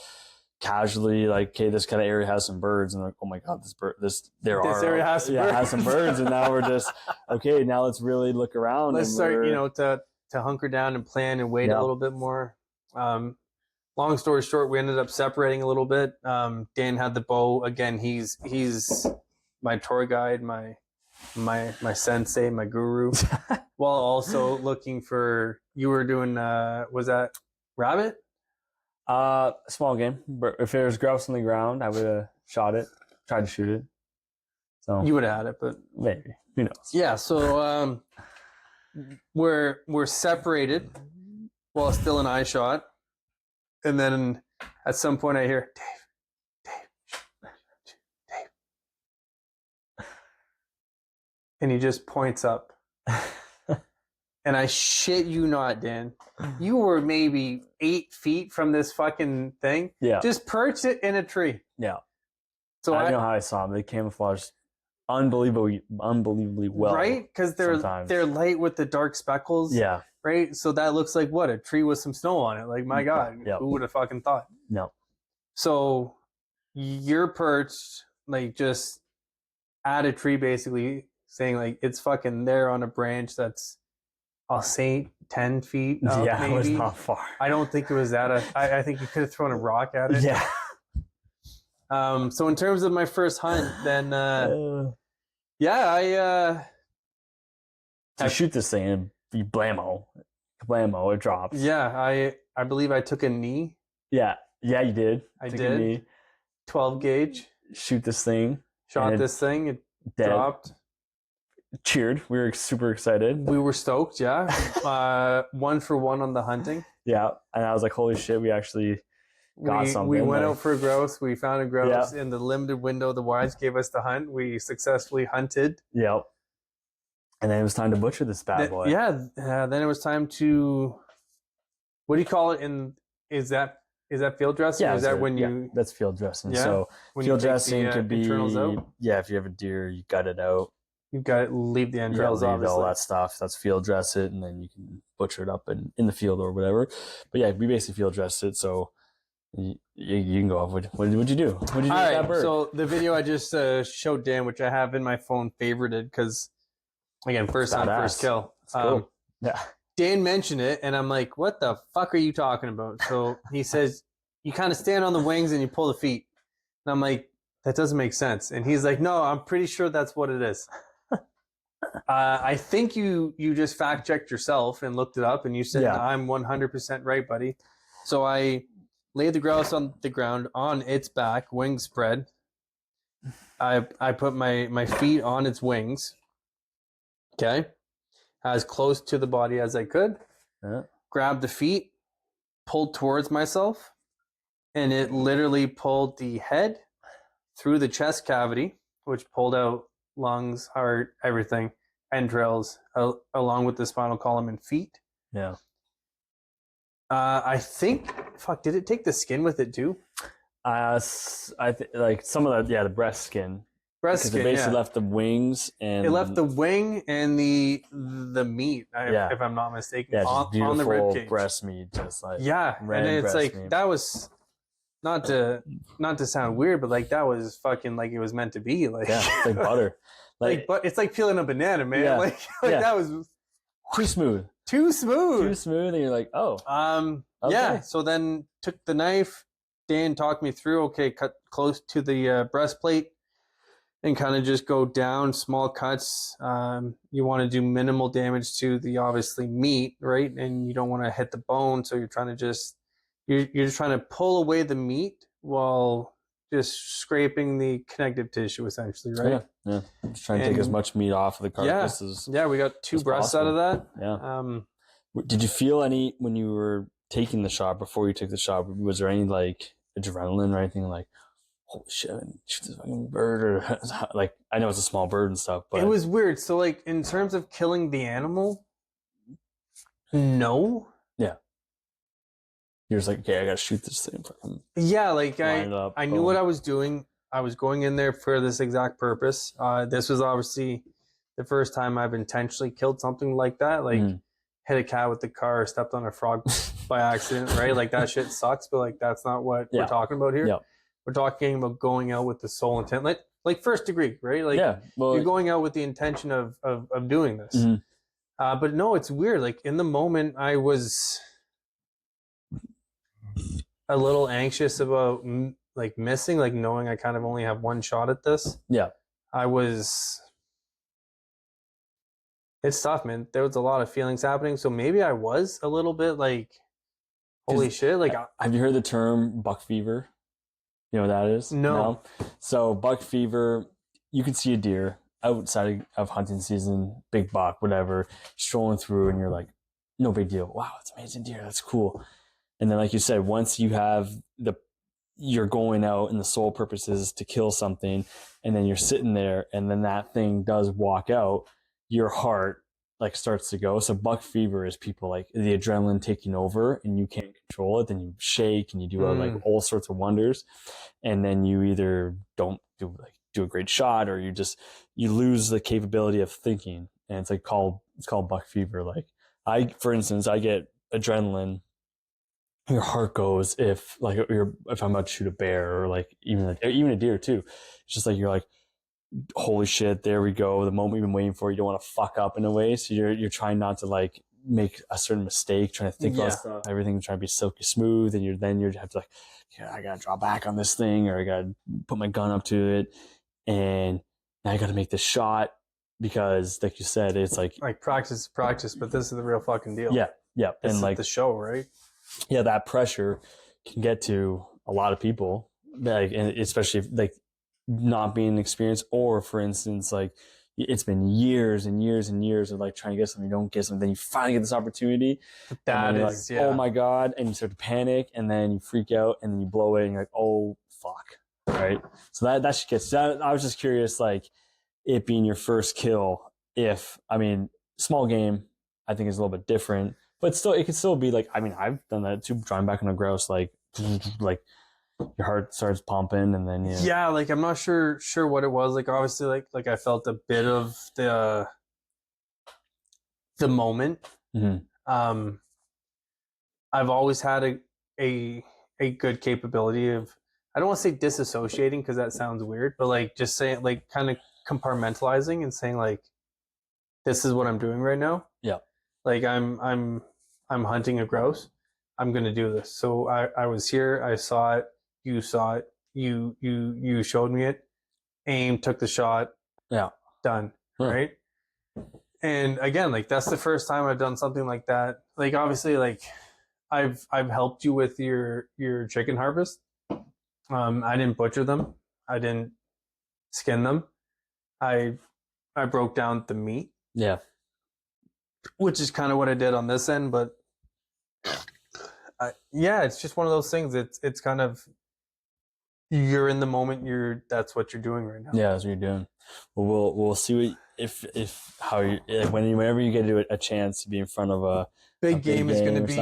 casually like, okay, this kind of area has some birds, and like, oh my God, this area has some birds, and now we're just okay. Now let's really look around. Let's start, to hunker down and plan and wait a little bit more. Long story short, we ended up separating a little bit. Dan had the bow again. He's my tour guide, my sensei, my guru, while also looking for. You were doing was that rabbit? Small game. But if there was grouse on the ground, I would have shot it, tried to shoot it. So You would have had it, but maybe. Who knows? yeah. So we're separated while still in eye shot, and then at some point I hear Dave, and he just points up. And I shit you not, Dan. You were maybe 8 feet from this fucking thing. Yeah. Just perched it in a tree. Yeah. So I don't know how I saw them. They camouflaged unbelievably well. Right? Because they're light with the dark speckles. Yeah. Right? So that looks like what? A tree with some snow on it. Like, my God. Yep. Who would have fucking thought? No. So you're perched, like, just at a tree, basically, saying, like, it's fucking there on a branch that's, I'll say 10 feet up, yeah, maybe. it was not far. I don't think it was that. I think you could have thrown a rock at it. Yeah. So in terms of my first hunt, then yeah, I shoot this thing and you blammo, it drops. Yeah, I believe I took a knee. Yeah, you did. I did. 12 gauge. Shoot this thing. Shot this thing. It dropped. Cheered. We were super excited. We were stoked. Yeah. 1 for 1 on the hunting. Yeah, and I was like, holy shit, we actually got something. We went out for a grouse. We found a grouse in the limited window the wives gave us to hunt. We successfully hunted. Yep. And then it was time to butcher this bad boy. Yeah. Then it was time to, what do you call it? Is that field dressing? Yeah. Or is that when you? That's field dressing. Yeah? So When field you take dressing could be. out? Yeah, if you have a deer, you gut it out. You've got to leave the entrails, leave obviously. all that stuff. That's field dress it, and then you can butcher it up in the field or whatever. But yeah, we basically field dressed it. So you can go off. What did you do? What did you do with that bird? So the video I just showed Dan, which I have in my phone favorited, because again, first hunt, first kill. Cool. Yeah. Dan mentioned it, and I'm like, "What the fuck are you talking about?" So he says, "You kind of stand on the wings and you pull the feet," and I'm like, "That doesn't make sense." And he's like, "No, I'm pretty sure that's what it is." I think you just fact checked yourself and looked it up, and you said, I'm 100% right, buddy. So I laid the grouse on the ground on its back, wings spread. I put my feet on its wings. Okay. As close to the body as I could. Grabbed the feet, pulled towards myself, and it literally pulled the head through the chest cavity, which pulled out lungs, heart, everything, entrails, along with the spinal column and feet. Yeah. I think, did it take the skin with it too? I like some of the breast skin. Breast skin, it basically left the wings and it left the wing and the meat, if I'm not mistaken, on the rib cage. Breast meat, just like and it's like meat. That was not to sound weird, but like that was fucking like it was meant to be. Like it's like butter. But it's like peeling a banana, man. Yeah. Like that was too smooth. Too smooth, and you're like, oh, okay. Yeah. So then took the knife. Dan talked me through. Okay, cut close to the breastplate, and kind of just go down small cuts. You want to do minimal damage to the obviously meat, right? And you don't want to hit the bone, so you're trying to you're just trying to pull away the meat while just scraping the connective tissue, essentially, right? Yeah. Just trying to take as much meat off of the carcass as we got 2 breasts out of that. Yeah. Did you feel any when you were taking the shot, before you took the shot, was there any like adrenaline or anything like, holy shit, shoot this fucking bird, or like, I know it's a small bird and stuff, but it was weird. So like in terms of killing the animal, no. Yeah. You're just like, okay, I gotta shoot this thing. Yeah, like I knew what I was doing. I was going in there for this exact purpose. This was obviously the first time I've intentionally killed something like that. Like hit a cat with the car, or stepped on a frog by accident, right? Like that shit sucks, but like that's not what we're talking about here. We're talking about going out with the sole intent, like first degree, right? Like you're going out with the intention of doing this. But no, it's weird. Like in the moment, I was a little anxious about like missing, like knowing I kind of only have one shot at this. Yeah. It's tough, man. There was a lot of feelings happening. So maybe I was a little bit like, holy shit. Like, have you heard the term buck fever? You know what that is? No. So buck fever, you can see a deer outside of hunting season, big buck, whatever, strolling through, and you're like, no big deal. Wow, it's amazing deer. That's cool. And then, like you said, once you have you're going out and the sole purpose is to kill something, and then you're sitting there, and then that thing does walk out, your heart like starts to go. So buck fever is people like the adrenaline taking over, and you can't control it. Then you shake and you do like all sorts of wonders, and then you either don't do a great shot, or you lose the capability of thinking, and it's called buck fever. Like for instance, I get adrenaline. Your heart goes if I'm about to shoot a bear, or like even a deer too. It's just like you're like, holy shit, there we go. The moment you've been waiting for. You don't want to fuck up in a way, so you're trying not to like make a certain mistake, trying to think about stuff, everything trying to be silky smooth, and you have to like, I gotta draw back on this thing, or I gotta put my gun up to it, and now I gotta make this shot because, like you said, it's like practice, but this is the real fucking deal. Yeah, this and is like the show, right? Yeah, that pressure can get to a lot of people, like, and especially like not being experienced, or for instance, like it's been years and years and years of like trying to get something, you don't get something, then you finally get this opportunity. That is, like, oh my god, and you start to panic, and then you freak out, and then you blow it, and you're like, oh fuck, right? So that shit gets. I was just curious, like it being your first kill. Small game, I think is a little bit different. But still, it could still be like, I've done that too, drawing back on a grouse, like your heart starts pumping, and then yeah, like I'm not sure what it was. Like obviously, like I felt a bit of the moment. Mm-hmm. I've always had a good capability of, I don't want to say disassociating because that sounds weird, but like just saying, like kind of compartmentalizing and saying like, this is what I'm doing right now. Yeah, like I'm hunting a grouse. I'm going to do this. So I was here. I saw it. You saw it. You showed me it. Aim, took the shot. Yeah. Done. Right. And again, like that's the first time I've done something like that. Like obviously, like I've helped you with your chicken harvest. I didn't butcher them. I didn't skin them. I broke down the meat. Yeah. Which is kind of what I did on this end, but it's just one of those things. It's kind of, you're in the moment. That's what you're doing right now. Yeah, that's what you're doing. Well, we'll see whenever you get a chance to be in front of a big game is going to be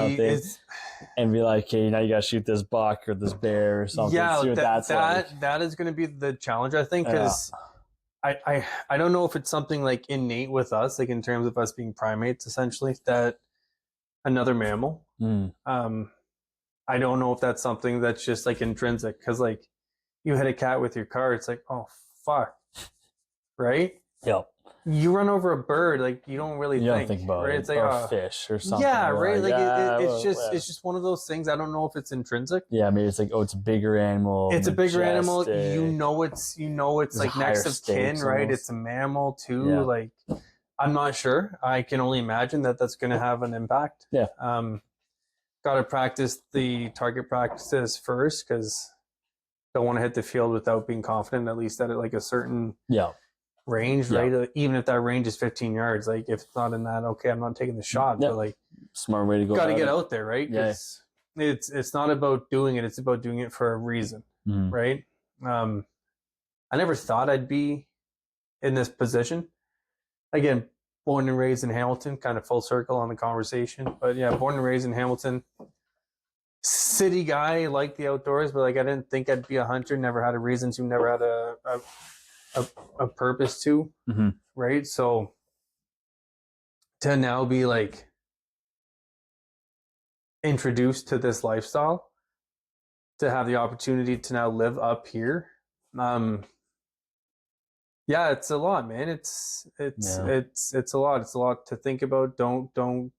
and be like, hey, now you got to shoot this buck or this bear or something. Yeah, see what that's like. That is going to be the challenge, I think, because I don't know if it's something like innate with us, like in terms of us being primates, essentially, that another mammal. I don't know if that's something that's just like intrinsic, because like you hit a cat with your car, it's like, oh fuck, right? Yep. You run over a bird, like you don't really think about right? It. It's like a fish or something. Yeah, right. Like it's just one of those things. I don't know if it's intrinsic. Yeah, maybe it's like, oh, it's a bigger animal. It's a bigger animal. You know it's like next of kin, right? It's a mammal too. Yeah. Like I'm not sure. I can only imagine that that's going to have an impact. Yeah. Got to practice the target practices first, because don't want to hit the field without being confident, at least at like a certain range, right? Even if that range is 15 yards, like if it's not in that, okay, I'm not taking the shot. But like, smart way to go. Got to get out there, right? Because it's not about doing it; it's about doing it for a reason, right? I never thought I'd be in this position. Again, born and raised in Hamilton, kind of full circle on the conversation. But yeah, born and raised in Hamilton. City guy, like the outdoors, but like I didn't think I'd be a hunter. Never had a reason to. Never had a purpose to. Right. So to now be like introduced to this lifestyle, to have the opportunity to now live up here. Yeah, it's a lot, man. It's a lot. It's a lot to think about. Don't do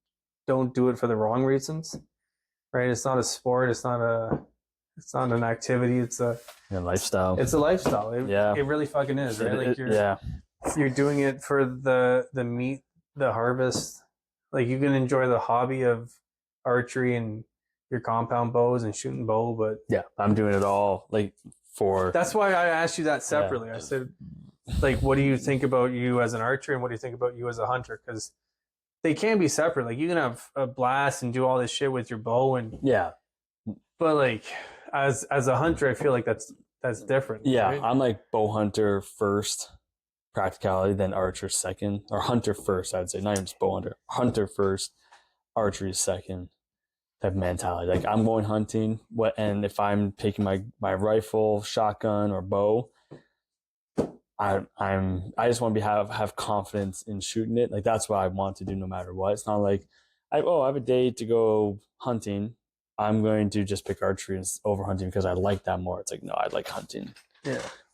it for the wrong reasons. Right? It's not a sport. It's not an activity. It's a lifestyle. It's a lifestyle. It really fucking is, right? Like you're doing it for the meat, the harvest. Like you can enjoy the hobby of archery and your compound bows and shooting bow, but I'm doing it all like for. That's why I asked you that separately. I said, like, what do you think about you as an archer, and what do you think about you as a hunter? Because they can be separate. Like, you can have a blast and do all this shit with your bow, and but like as a hunter, I feel like that's different. Yeah, right? I'm like bow hunter first, practicality, then archer second, or hunter first. I'd say not even just bow hunter. Hunter first, archery second. Type of mentality. Like, I'm going hunting. And if I'm taking my rifle, shotgun, or bow, I just want to have confidence in shooting it. Like, that's what I want to do no matter what. It's not like I have a day to go hunting. I'm going to just pick archery over hunting because I like that more. It's like, no, I like hunting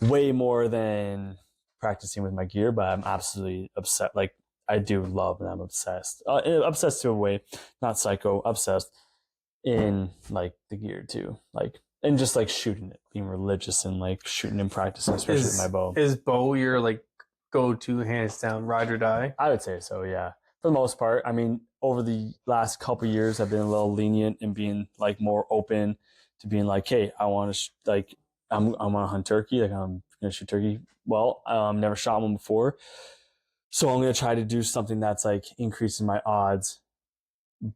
way more than practicing with my gear, but I'm absolutely upset. Like, I do love and I'm obsessed. Obsessed to a way, not psycho, obsessed in like the gear too. Like, and just like shooting it, being religious and like shooting and practicing, especially with my bow. Is bow your like go-to, hands down, ride or die? I would say so, yeah. For the most part. I mean, over the last couple of years, I've been a little lenient and being like more open to being like, hey, I want to I'm going to hunt turkey. Like, I'm going to shoot turkey. Well, never shot one before, so I'm going to try to do something that's like increasing my odds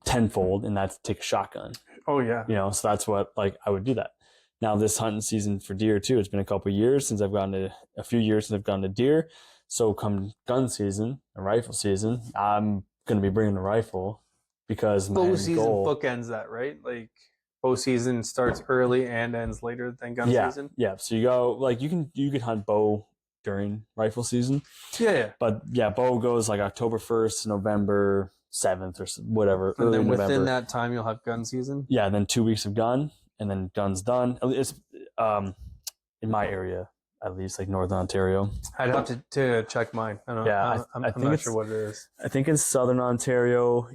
tenfold, and that's take a shotgun. Oh yeah. So that's what, like, I would do that. Now, this hunting season for deer too, it's been a couple of years since I've gone to deer. So come gun season and rifle season, I'm going to be bringing the rifle because bow season bookends that, right? Like, bow season starts early and ends later than gun season. Yeah. So you go, like, you can hunt bow during rifle season. Yeah. But yeah, bow goes like October 1st, November 7th or whatever. And then within November. That time, you'll have gun season. Yeah. And then 2 weeks of gun, and then gun's done. It's in my area, at least, like Northern Ontario. I'd have to check mine. I don't know. Yeah, I'm not sure what it is. I think in Southern Ontario,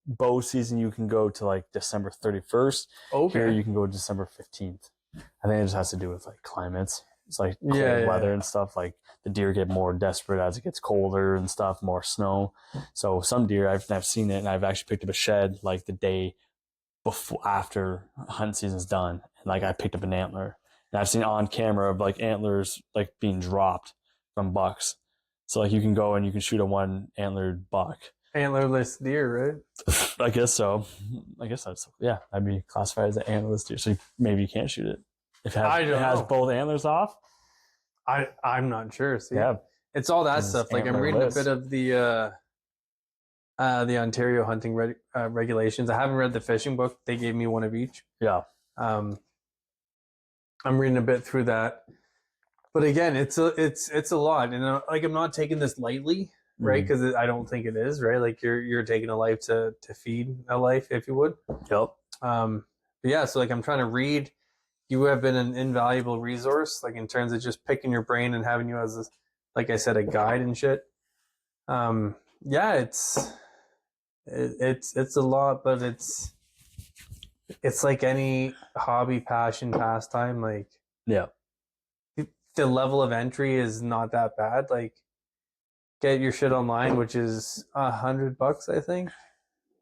bow season, you can go to like December 31st. Okay. Here you can go December 15th. I think it just has to do with like climates. It's like cold weather and stuff. Like, the deer get more desperate as it gets colder and stuff, more snow. So some deer, I've seen it, and I've actually picked up a shed like the day after hunt season's done. And like, I picked up an antler, and I've seen on camera of like antlers like being dropped from bucks. So like, you can go and you can shoot a one antlered buck. Antlerless deer, right? I guess so. I guess that's, yeah, that'd be classified as an antlerless deer. So maybe you can't shoot it if it has both antlers off. I'm not sure. See, yeah, it's all that stuff. Like, I'm reading a bit of the Ontario hunting regulations. I haven't read the fishing book. They gave me one of each. Yeah. I'm reading a bit through that, but again, it's a lot, and like, I'm not taking this lightly, right? Because I don't think it is, right? Like, you're taking a life to feed a life, if you would. Yep. But yeah, so like, I'm trying to read. You have been an invaluable resource, like, in terms of just picking your brain and having you as, like I said, a guide and shit. Yeah, it's a lot, but it's like any hobby, passion, pastime. Like, yeah, the level of entry is not that bad. Like, get your shit online, which is $100, I think.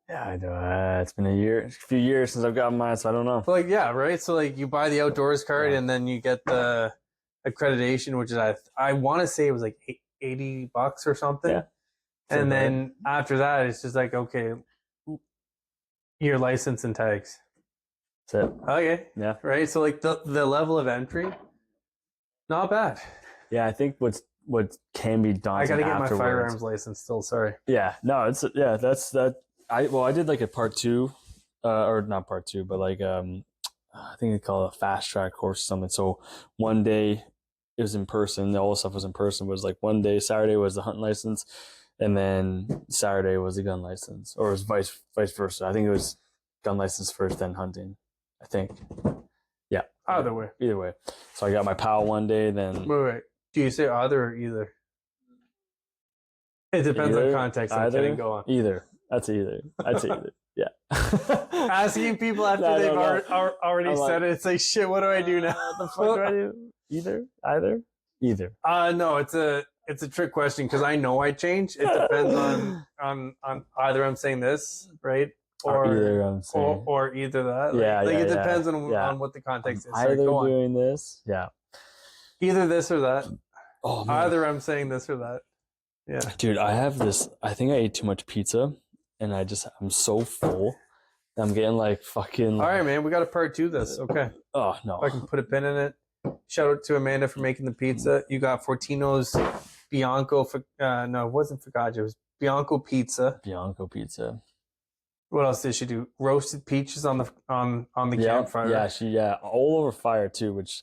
Yeah, I know. It's been a few years since I've gotten mine, so I don't know. But like, yeah, right. So like, you buy the outdoors card, and then you get the accreditation, which is I want to say it was like $80 or something. Yeah. And then after that, it's just like, okay, your license and tags. That's it. Okay. Yeah. Right. So like, the level of entry, not bad. Yeah, I think what can be daunting. I got to get my firearms license still. Sorry. Yeah. No. That's that. I did like a part 2, or not part 2, but like I think they call it a fast track course or something. So one day it was in person. All the stuff was in person. It was like one day, Saturday was the hunting license, and then Saturday was the gun license, or it was vice versa. I think it was gun license first, then hunting. I think. Yeah. Either way. So I got my PAL one day, then. Wait. Do you say either or either? It depends on context. I'm kidding. Go on. Either. That's either. I'd say either. Yeah. Asking people after they've already said it, it's like, shit, what do I do now? The fuck do I do? Either. No, it's a trick question, because I know I change. It depends on either I'm saying this, right? Or either I'm saying. Or either that. Yeah. Like, it depends on what the context is. Either doing this. Yeah. Either this or that. Oh man, Either I'm saying this or that. Yeah. dude, I have this. I think I ate too much pizza, and I'm so full that I'm getting like fucking. All right, man. We got a part 2 this. Okay. Oh no. If I can put a pin in it. Shout out to Amanda for making the pizza. You got Fortino's Bianco. No, it wasn't focaccia. It was Bianco pizza. Bianco pizza. What else did she do? Roasted peaches on the campfire. Yeah, all over fire too, which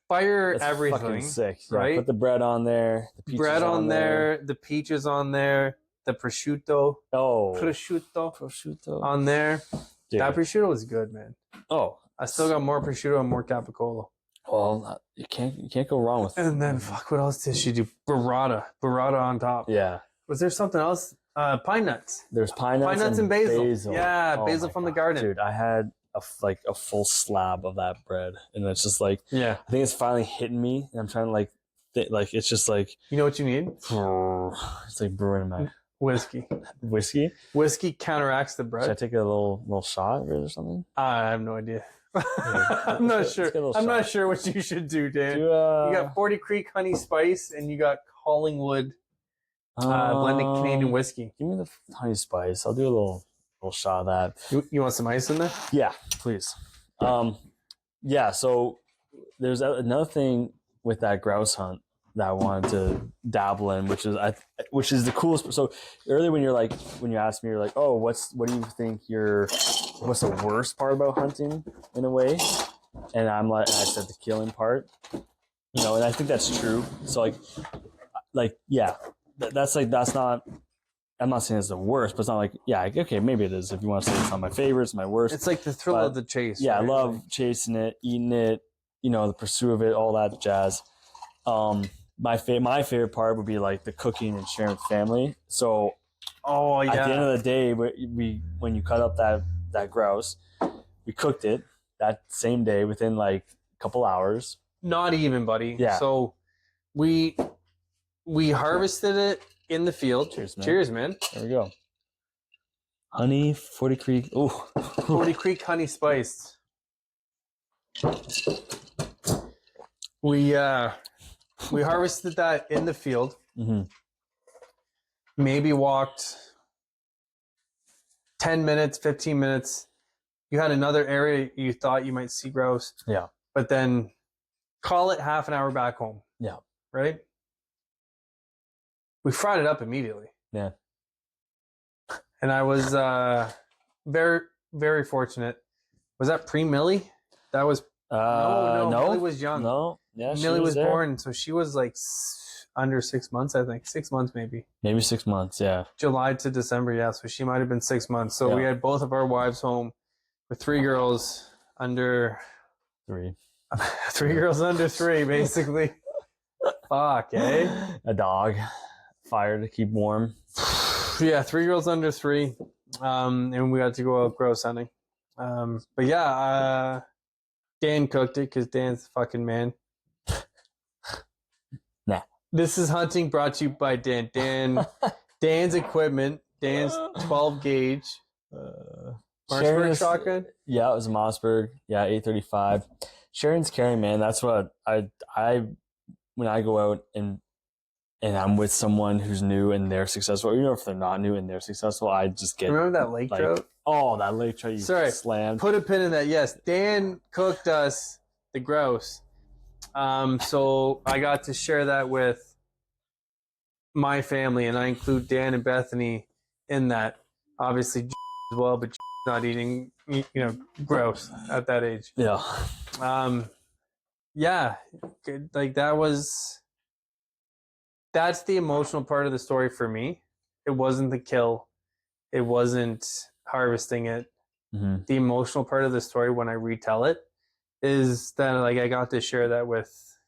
Fire that's everything. fucking sick. Yeah, right? Put the bread on there, the peaches Bread on there, the peaches on there, the prosciutto. Oh, prosciutto on there. Dude. That prosciutto was good, man. Oh, I still got more prosciutto and more capicola. Well, you can't go wrong with. And then fuck, what else did she do? Burrata on top. Yeah. Was there something else? Pine nuts. There's pine nuts and basil. Yeah, Oh basil my from the God. garden. Dude, I had a full slab of that bread, and it's just like, yeah, I think it's finally hitting me, and I'm trying to like it's just like, you know what you need? It's like brewing in my whiskey. Whiskey counteracts the bread. Should I take a little shot or something? I have no idea. I'm not sure. I'm not sure what you should do, Dan. You got 40 Creek Honey Spice, and you got Collingwood blended Canadian whiskey. Give me the honey spice. I'll do a little shot of that. You want some ice in there? Yeah, please. Yeah. So there's another thing with that grouse hunt that I wanted to dabble in, which is the coolest. So earlier when you asked me, you're like, oh, what do you think what's the worst part about hunting in a way? And I said the killing part, and I think that's true. So yeah, that's not, I'm not saying it's the worst, but it's not like, yeah, okay, maybe it is. If you want to say it's not my favorite, it's my worst. It's like the thrill of the chase. Yeah, right? I love chasing it, eating it, the pursuit of it, all that jazz. My favorite part would be like the cooking and sharing with family. So, at the end of the day, when you cut up that grouse, we cooked it that same day within like a couple hours. Not even, buddy. Yeah. So we harvested it in the field. Cheers, man. There we go. Honey, 40 Creek. Ooh. 40 Creek Honey Spiced. We harvested that in the field. Mm-hmm. Maybe walked 10 minutes, 15 minutes. You had another area you thought you might see grouse. Yeah. But then call it half an hour back home. Yeah. Right? We fried it up immediately. Yeah. And I was very, very fortunate. Was that pre-Millie? That was no. Millie was young. No. Yeah, Millie was born, so she was like under 6 months, I think. 6 months, maybe. Maybe 6 months, yeah. July to December, yeah. So she might have been 6 months. So we had both of our wives home with 3 girls under 3. 3 girls under 3, basically. Fuck, eh? A dog. Fire to keep warm. Yeah, 3 girls under 3. And we got to go out grouse hunting. But yeah, Dan cooked it because Dan's the fucking man. Nah. This is hunting brought to you by Dan. Dan's equipment. Dan's 12 gauge. Mossberg shotgun. Yeah, it was a Mossberg. Yeah, 835. Sharon's carrying, man. That's what I when I go out and I'm with someone who's new and they're successful, even if they're not new and they're successul, I just get. Remember that lake trout? Oh, that lake trout you slammed. Put a pin in that. Yes, Dan cooked us the grouse. So I got to share that with my family, and I include Dan and Bethany in that. Obviously, as well, but not eating, grouse at that age. Yeah. Yeah, like that's the emotional part of the story for me. It wasn't the kill. It wasn't harvesting it. Mm-hmm. The emotional part of the story when I retell it is that I got to share that with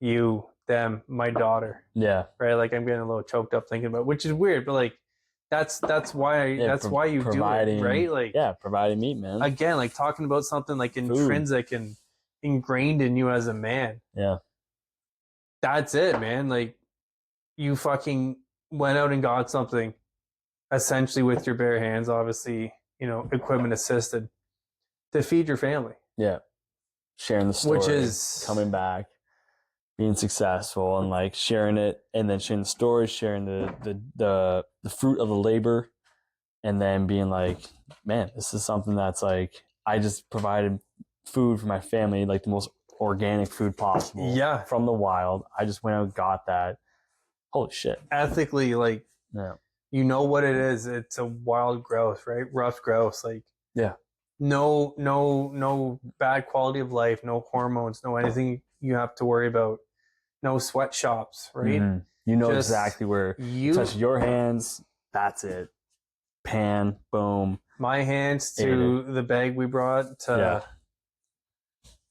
you, them, my daughter. Yeah. Right? Like I'm getting a little choked up thinking about, which is weird, but that's why why you do it, right? Like providing meat, man. Again, like talking about something like intrinsic and ingrained in you as a man. Yeah. That's it, man. Like you fucking went out and got something essentially with your bare hands, obviously, equipment assisted to feed your family. Yeah. Sharing the story. Which is coming back. being successful and like sharing it, and then sharing the stories, sharing the fruit of the labor, and then being like, man, this is something that's like, I just provided food for my family, like the most organic food possible. Yeah. From the wild. I just went out and got that. Holy shit. Ethically, like, Yeah. you know what it is. It's a wild grouse, right? Rough grouse. Like, Yeah. No bad quality of life, no hormones, no anything you have to worry about. No sweatshops, right? Mm-hmm. You know Just exactly where you touch your hands. That's it. Pan, boom. My hands to the bag we brought to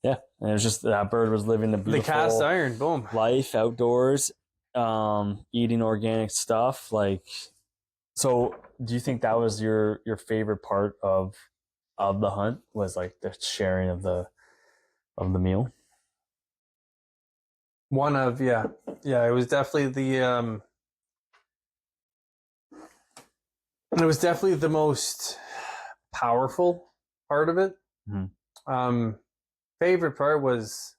yeah. And it was just that bird was living the beautiful the cast iron, boom, life outdoors, eating organic stuff. Like, so do you think that was your favorite part of the hunt, was like the sharing of the meal? One of yeah, it was definitely the most powerful part of it. Mm-hmm. Favorite part was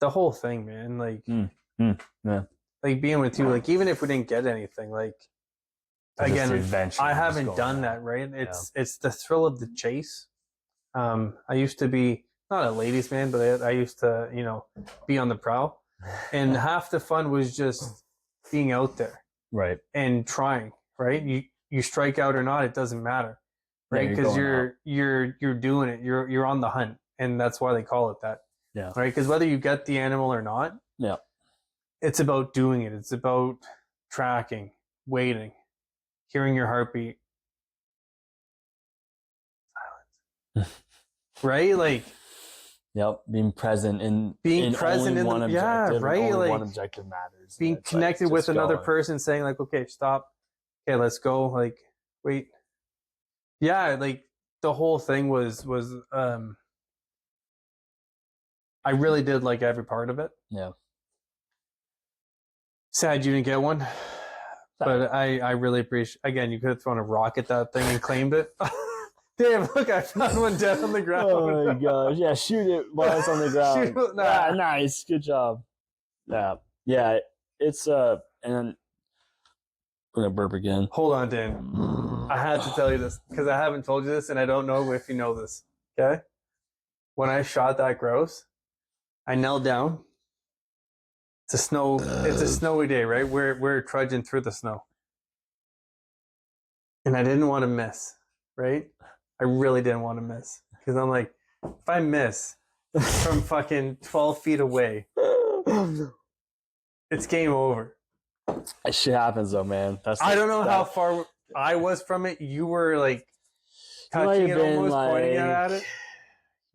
the whole thing, man. Like, yeah, like being with you. Like, even if we didn't get anything, like, again, I haven't done that, right? It's the thrill of the chase. I used to be not a ladies' man, but I used to, be on the prowl, and half the fun was just being out there, right, and trying. Right, you strike out or not, it doesn't matter, right? Because you're doing it. You're on the hunt, and that's why they call it that. Yeah. Right, because whether you get the animal or not, yeah, it's about doing it. It's about tracking, waiting, hearing your heartbeat. Silence. Right? Like, yep, being present in one objective. Yeah, right? Only like, one objective matters. Being connected with another person, saying like, okay, stop. Okay, let's go. Like, wait. Yeah, like the whole thing was I really did like every part of it. Yeah. Sad you didn't get one. But I really appreciate. Again, you could have thrown a rock at that thing and claimed it. Damn! Look, I found one dead on the ground. Oh my gosh! Yeah, shoot it while it's on the ground. Yeah, nice, good job. Yeah. It's and I'm gonna burp again. Hold on, Dan. I had to tell you this because I haven't told you this, and I don't know if you know this. Okay, when I shot that grouse, I knelt down. It's a snowy day, right? We're trudging through the snow. And I didn't want to miss, right? I really didn't want to miss. Because I'm like, if I miss from fucking 12 feet away, it's game over. That shit happens though, man. I don't know how far I was from it. You were like touching it, almost pointing at it.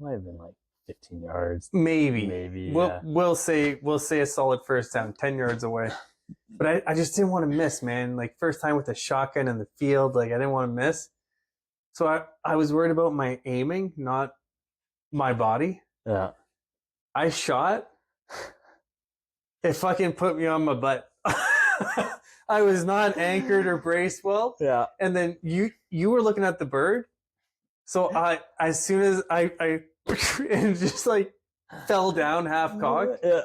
Might have been like 15 yards. Maybe. We'll say a solid first down, 10 yards away. But I just didn't want to miss, man. Like, first time with a shotgun in the field, like, I didn't want to miss. So I was worried about my aiming, not my body. Yeah. I shot. It fucking put me on my butt. I was not anchored or braced well. Yeah. And then you were looking at the bird. So as soon as I and just like fell down half cocked. Yeah.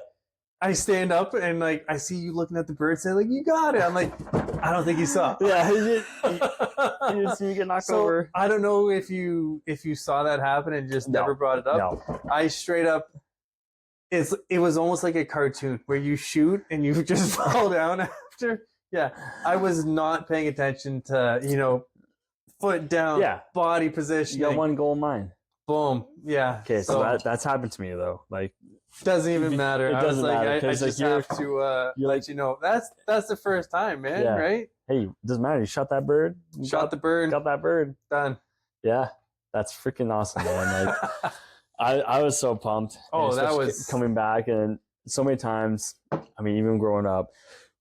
I stand up and like I see you looking at the bird saying like, you got it. I'm like, I don't think you saw. Yeah, you didn't see you get knocked over. I don't know if you saw that happen and just never brought it up. No. I straight up it was almost like a cartoon where you shoot and you just fall down after. Yeah. I was not paying attention to, foot down, body position. You got one goal in mind. Boom. Yeah. Okay, so that's happened to me though. Like, doesn't even matter. It doesn't matter. I just have to let you know. That's the first time, man. Yeah. Right? Hey, it doesn't matter. You shot that bird. Got the bird. Got that bird. Done. Yeah, that's freaking awesome, man. Like, I was so pumped. Oh, that was coming back, and so many times. I mean, even growing up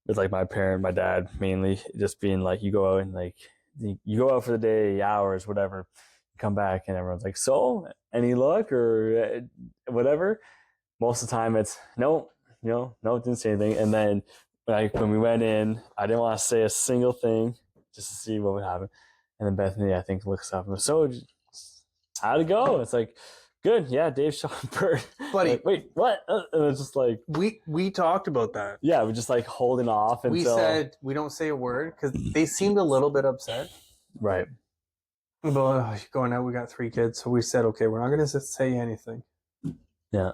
with like my dad mainly, just being like, you go out and like you go out for the day, hours, whatever. Come back and everyone's like, so any luck or whatever. Most of the time it's no, didn't say anything. And then like when we went in, I didn't want to say a single thing just to see what would happen. And then Bethany, I think, looks up and goes, so how'd it go? It's like, Good. Yeah, Dave shot a bird. Buddy. Like, wait, what? And it's just like we talked about that. yeah, we're just like holding off until we said we don't say a word because they seemed a little bit upset. Right. But going out, we got 3 kids, so we said, okay, we're not going to say anything. Yeah.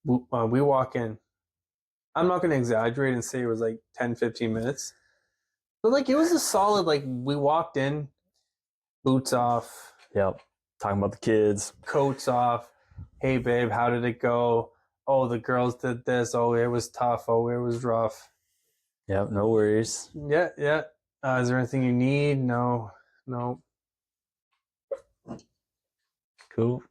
We walk in. I'm not going to exaggerate and say it was like 10, 15 minutes. But like it was a solid, like we walked in, boots off. Yep. Talking about the kids. Coats off. Hey, babe, how did it go? Oh, the girls did this. Oh, it was tough. Oh, it was rough. Yep, no worries. Yeah. Is there anything you need? No. Cool.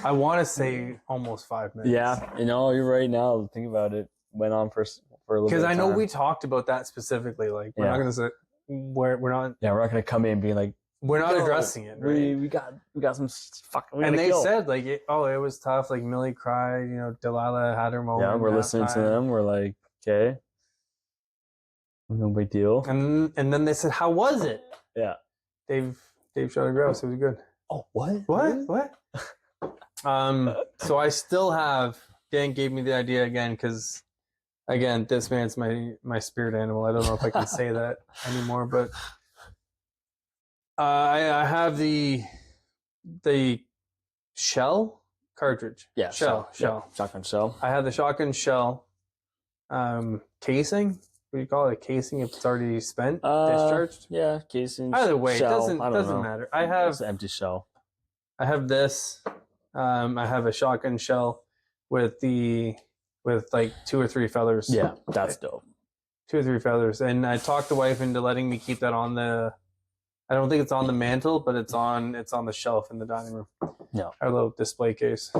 I want to say almost 5 minutes. Yeah, you're right now. Think about it. Went on for a little bit. Because I know time. we talked about that specifically. Like we're not going to say we're not. Yeah, we're not going to come in being like we're not addressing it. Right? We got some fucking. And they said like it was tough. Like Millie cried. Delilah had her moment. Yeah, we're listening to them. We're like, okay, no big deal. And then they said, how was it? Yeah, Dave shot a grouse. It was good. Oh, what? What? So I still have. Dan gave me the idea again because, again, this man's my spirit animal. I don't know if I can say that anymore, but I have the shell cartridge. Yeah, shell. Shotgun shell. I have the shotgun shell casing. What do you call it? A casing if it's already spent, discharged? Yeah, casing. Either way, shell, it doesn't matter. I have it's an empty shell. I have this. I have a shotgun shell with like 2 or 3 feathers. Yeah, that's dope. 2 or 3 feathers, and I talked the wife into letting me keep that on the. I don't think it's on the mantle, but it's on the shelf in the dining room. Yeah, our little display case.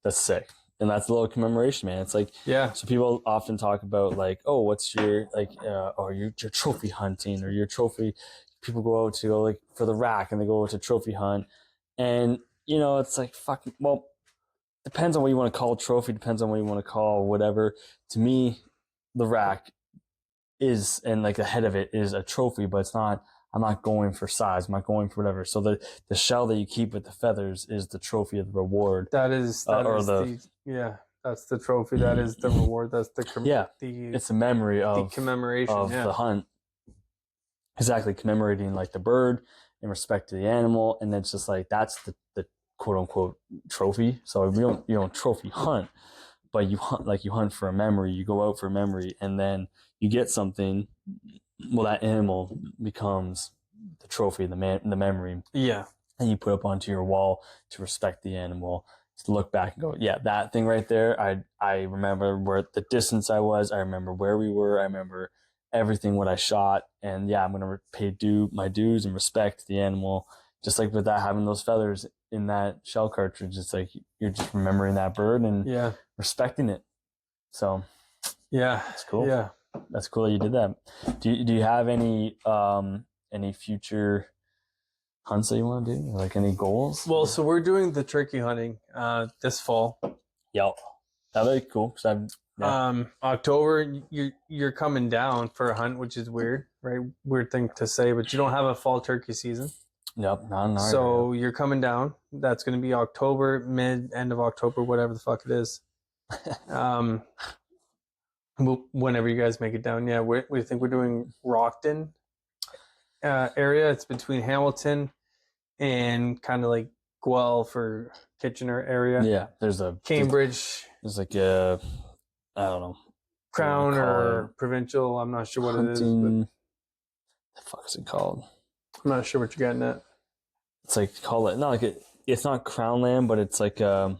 That's sick. And that's a little commemoration, man. It's like, yeah. So people often talk about like, oh, what's your or your trophy hunting or your trophy. People go out to go like for the rack and they go out to trophy hunt, and it's like fucking. Well, depends on what you want to call a trophy. Depends on what you want to call whatever. To me, the rack is and like the head of it is a trophy, but it's not. I'm not going for size. I'm not going for whatever. So the shell that you keep with the feathers is the trophy of the reward. That's the trophy. That is the reward. That's it's a memory of the commemoration of the hunt. Exactly, commemorating like the bird in respect to the animal, and it's just like that's the quote unquote trophy. So you don't trophy hunt, but you hunt for a memory. You go out for a memory, and then you get something. Well, that animal becomes the trophy, the memory. Yeah. And you put up onto your wall to respect the animal, to look back and go, yeah, that thing right there. I remember where the distance I was. I remember where we were. I remember everything, what I shot. And yeah, I'm going to pay my dues and respect the animal. Just like with that, having those feathers in that shell cartridge, it's like you're just remembering that bird and respecting it. So yeah, it's cool. Yeah. That's cool that you did that. Do you have any future hunts that you want to do? Like any goals? Well, so we're doing the turkey hunting this fall. Yep. That'd be cool. October, you're coming down for a hunt, which is weird, right? Weird thing to say, but you don't have a fall turkey season. Yep. So you're coming down. That's going to be October, end of October, whatever the fuck it is. Whenever you guys make it down, we think we're doing Rockton area. It's between Hamilton and kind of like Guelph or Kitchener area. Yeah, there's a Cambridge. There's like a I don't know, Crown or provincial. I'm not sure what it is. But the fuck is it called? I'm not sure what you're getting at. It's like call it not like it's not Crown land, but it's like a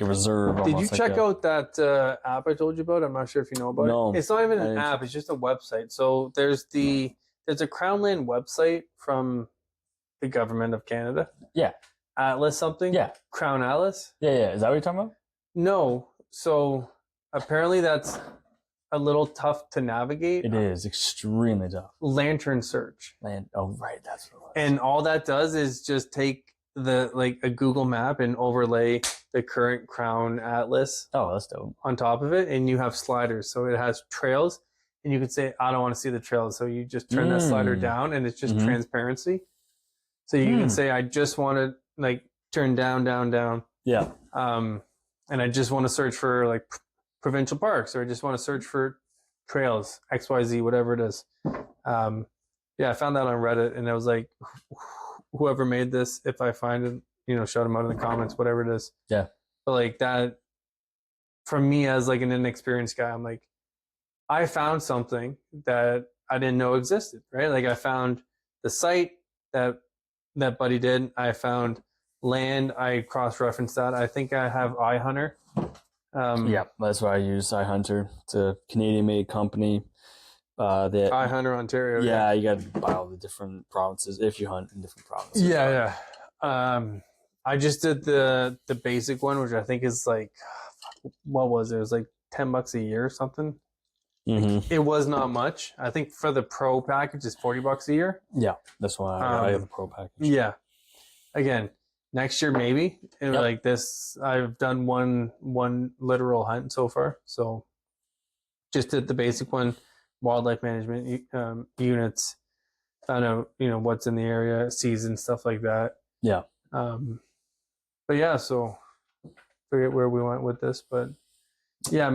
reserve. Did you check out that app I told you about? I'm not sure if you know about it. It's not even an app. It's just a website. So there's a Crownland website from the government of Canada. Yeah. Atlas something. Yeah. Crown Atlas. Yeah. Is that what you're talking about? No. So apparently that's a little tough to navigate. It is extremely tough. Lantern search. Oh, right. That's what it was. And all that does is just take a Google map and overlay the current Crown Atlas. Oh, that's dope. On top of it, and you have sliders, so it has trails, and you could say, "I don't want to see the trails," so you just turn that slider down, and it's just transparency. So you can say, "I just want to turn down. Yeah. And I just want to search for like provincial parks, or I just want to search for trails, XYZ, whatever it is. I found that on Reddit, and I was like, whoever made this, if I find it, shout them out in the comments, whatever it is. Yeah. But like that, for me as like an inexperienced guy, I'm like, I found something that I didn't know existed, right? Like I found the site that Buddy did. I found land. I cross-referenced that. I think I have iHunter. That's why I use iHunter. It's a Canadian-made company. iHunter Ontario. Yeah, you got to buy all the different provinces if you hunt in different provinces. Yeah. I just did the basic one, which I think is like, what was it? It was like $10 a year or something. Mm-hmm. It was not much. I think for the pro package is $40 a year. Yeah, that's why I have the pro package. Yeah. Again, next year maybe. And like this, I've done one literal hunt so far. So just did the basic one, wildlife management units. I know, what's in the area, season, stuff like that. Yeah. But yeah, so forget where we went with this, but yeah,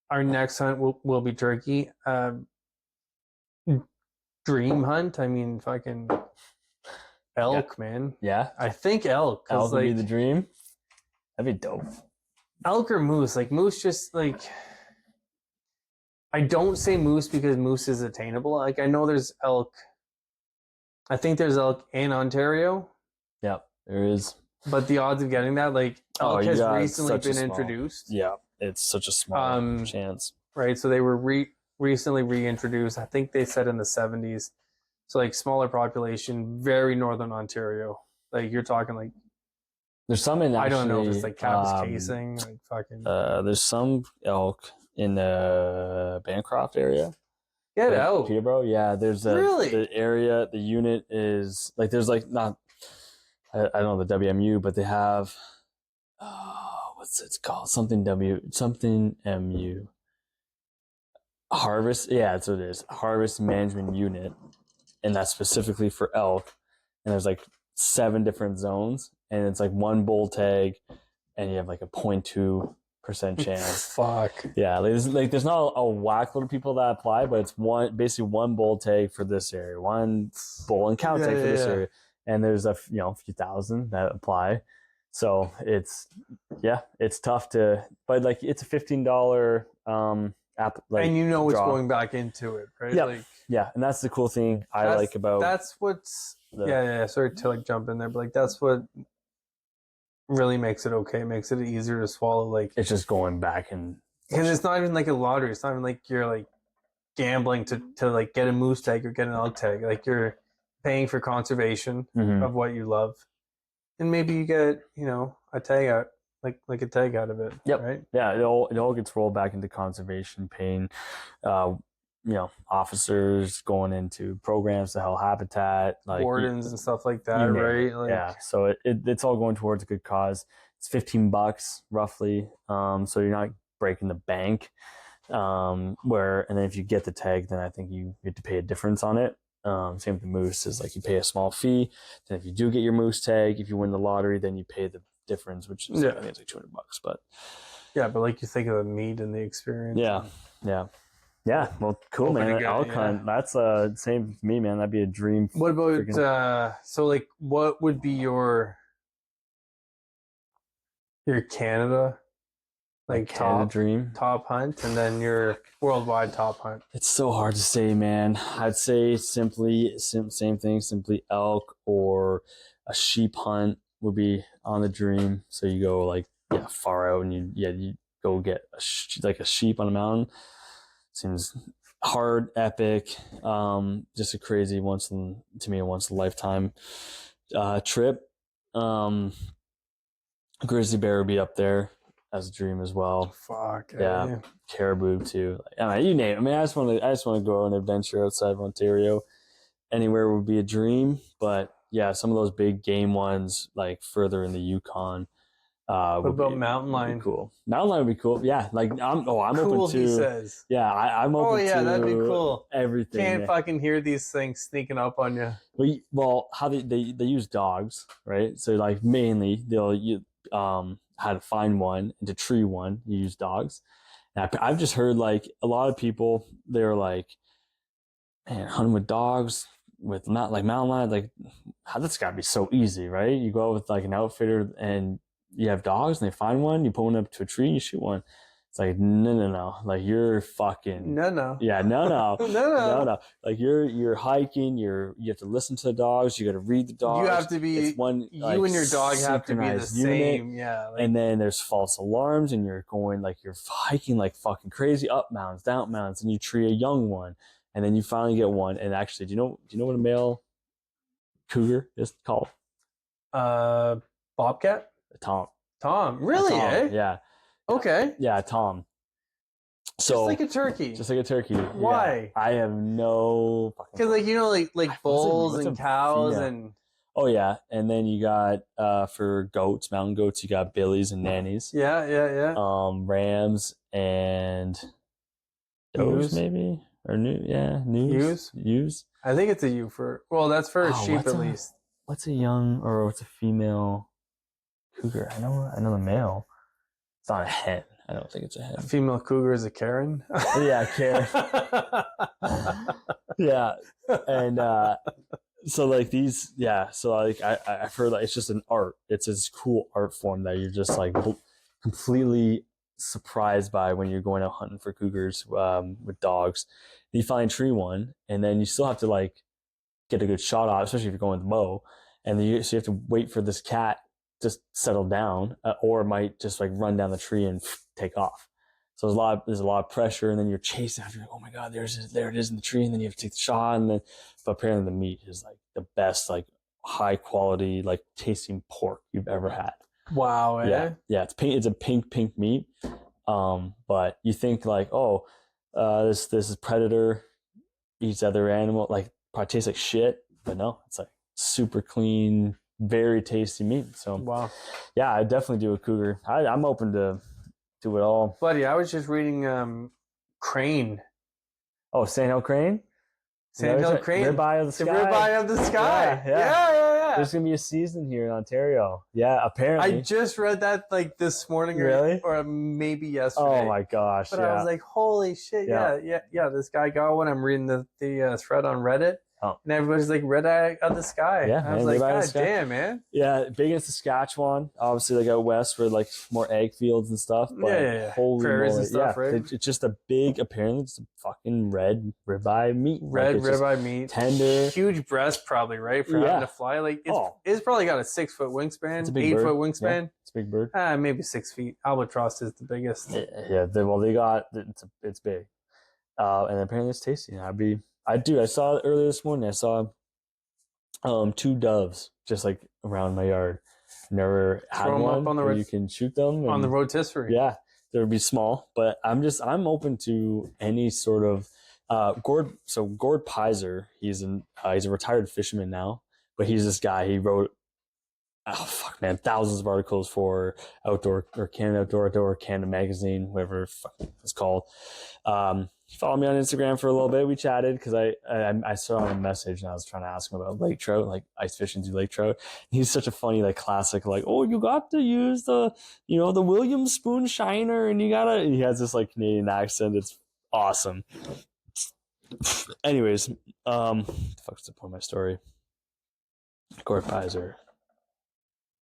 our next hunt will be turkey. Dream hunt. I mean, fucking elk, man. Yeah. I think elk. Elk would be the dream. That'd be dope. Elk or moose. Like moose, just like, I don't say moose because moose is attainable. Like I know there's elk. I think there's elk in Ontario. Yeah, there is. But the odds of getting that, like elk has recently been introduced. Yeah, it's such a small chance. Right, so they were recently reintroduced. I think they said in the 70s. So like smaller population, very northern Ontario. Like you're talking like. There's some in. I don't know if it's like Caps Casing, like fucking. There's some elk in the Bancroft area. Get out, Peterborough. Yeah, there's the area. The unit is like there's like not. I don't know the WMU, but they have. What's it called? Something MU. Harvest. Yeah, that's what it is. Harvest Management Unit, and that's specifically for elk. And there's like 7 different zones, and it's like one bull tag, and you have like a 0.2% chance. Fuck. Yeah, there's not a whack load of people that apply, but it's basically one bull tag for this area, one bull and cow tag for this area, and there's a few thousand that apply. So it's tough to, but like it's a $15 app, like, and it's draw. Going back into it, right? Yeah, like, yeah, and that's the cool thing I like about. That's what's Sorry to like jump in there, but like that's what really makes it okay. Makes it easier to swallow. Like it's just going back and because it's not even like a lottery. It's not even like you're like gambling to like get a moose tag or get an elk tag. Like you're paying for conservation of what you love, and maybe you get a tag out. Like a tag out of it. Yep. Right. Yeah. It all gets rolled back into conservation, paying, officers going into programs to help habitat, like wardens and stuff like that, right? Like, yeah. So it's all going towards a good cause. It's $15 roughly. So you're not breaking the bank. And then if you get the tag, then I think you get to pay a difference on it. Same with the moose is like you pay a small fee. Then if you do get your moose tag, if you win the lottery, then you pay the difference, which is I think it's like $200. But like you think of the meat and the experience. Yeah. Well, cool, man. Elk hunt. That's same for me, man. That'd be a dream. What about so like what would be your Canada like top dream top hunt, and then your worldwide top hunt? It's so hard to say, man. I'd say same thing, simply elk or a sheep hunt would be on the dream. So you go like far out and you go get a sheep on a mountain. Seems hard, epic, just a crazy once in a lifetime trip. Grizzly bear would be up there as a dream as well. Fuck yeah, caribou too. You name it. I mean, I just want to go on an adventure outside of Ontario. Anywhere would be a dream, but yeah, some of those big game ones, like further in the Yukon, What about mountain lion? Cool. Mountain lion would be cool. Yeah, like I'm cool, open to. He says. Yeah, I'm open to. Oh yeah, that'd be cool. Everything. Can't fucking hear these things sneaking up on you. Well, how they use dogs, right? So like mainly how to find one and to tree one, you use dogs. And I've just heard like a lot of people, they're like, man, hunting with dogs with mountain lion, like how that's gotta be so easy, right? You go out with like an outfitter and you have dogs and they find one, you pull one up to a tree, you shoot one. It's like no. Like you're fucking no. Yeah, no. no. Like you're hiking, you have to listen to the dogs, you got to read the dogs. You have to be one. You and your dog have to be the same. Yeah. Like, and then there's false alarms, and you're going like you're hiking like fucking crazy up mountains, down mountains, and you tree a young one, and then you finally get one. And actually, do you know what a male cougar is called? Bobcat. Tom. Really? Eh? Yeah. Okay. Yeah, Tom. So just like a turkey. Yeah. Why? I have no fucking. Because like bulls and cows and. Oh yeah, and then you got for goats, mountain goats, you got billies and nannies. Yeah. Rams and does maybe or ewes. I think it's a ewe for. Well, that's for sheep at least. What's a female cougar? I know the male. It's not a hen. I don't think it's a hen. A female cougar is a Karen. Yeah, Karen. Yeah, and so like these, yeah. So like I've heard like it's just an art. It's this cool art form that you're just like completely surprised by when you're going out hunting for cougars with dogs. And you finally tree one, and then you still have to like get a good shot off, especially if you're going with bow. And then so you have to wait for this cat just settle down, or it might just like run down the tree and take off. So there's a lot of pressure, and then you're chasing after. Like, oh my god, there it is in the tree, and then you have to take the shot, and then. But apparently the meat is like the best, like high quality, like tasting pork you've ever had. Wow. Yeah. It's pink. It's a pink meat. But you think like, this is predator eats other animal, like probably tastes like shit, but no, it's like super clean, very tasty meat. So wow. Yeah, I definitely do a cougar. I'm open to do it all. Buddy, I was just reading crane. Oh, sandhill crane? Sandhill crane. Ribeye of the sky. The ribeye of the sky. Yeah. There's going to be a season here in Ontario. Yeah, apparently. I just read that like this morning or maybe yesterday. Oh my gosh. But I was like, holy shit. Yeah. This guy got one. I'm reading the thread on Reddit. Oh. And everybody's like, red-eye of the sky. Yeah, I was like, god damn, man. Yeah, big in Saskatchewan. Obviously, like out west where like more egg fields and stuff. But yeah. Holy prairies moly. and stuff, right? It's just a big, apparently it's a fucking red ribeye meat. Red ribeye meat. Tender. Huge breast probably, right? For having to fly. Like it's probably got a 6 foot wingspan, it's a big 8 bird. Foot wingspan. Yeah, it's a big bird. Maybe 6 feet. Albatross is the biggest. Yeah, they got it's big. And apparently it's tasty. I saw it earlier this morning. I saw 2 doves just like around my yard. Never had one up on where you can shoot them on the rotisserie. Yeah, they would be small, but I'm open to any sort of Gord Pizer. He's a retired fisherman now, but he's this guy. He wrote thousands of articles for Outdoor or Canada Outdoor Canada Magazine, whatever it's called. He followed me on Instagram for a little bit. We chatted because I saw a message and I was trying to ask him about lake trout, like ice fishing through lake trout. And he's such a funny, like classic, like, oh, you got to use the William Spoon Shiner, and he has this like Canadian accent. It's awesome. Anyways, fuck's the point of my story? Gord Pizer.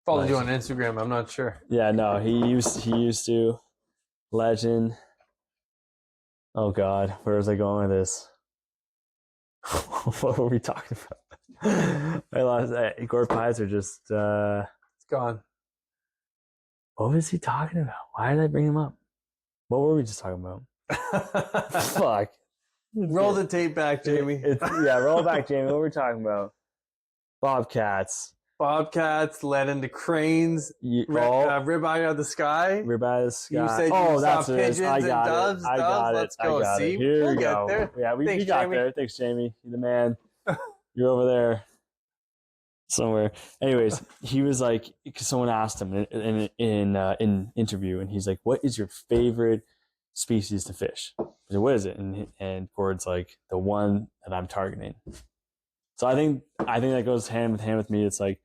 Followed you on Instagram. I'm not sure. Yeah, no, he used to. Legend. Oh God, where was I going with this? What were we talking about? I lost Gord Pizer just it's gone. What was he talking about? Why did I bring him up? What were we just talking about? Fuck. Roll the tape back, Jamie. Roll back, Jamie. What were we talking about? Bobcats led into cranes. Ribeye of the sky. Ribeye of the sky. You said you saw pigeons and doves. I got it. Let's go. See, here we go. There. Yeah, we got there. Thanks, Jamie. You're the man. You're over there. somewhere. Anyways, he was like, because someone asked him in interview, and he's like, "What is your favorite species to fish?" I said, "What is it?" And Gord's like, "The one that I'm targeting." So I think that goes hand in hand with me. It's like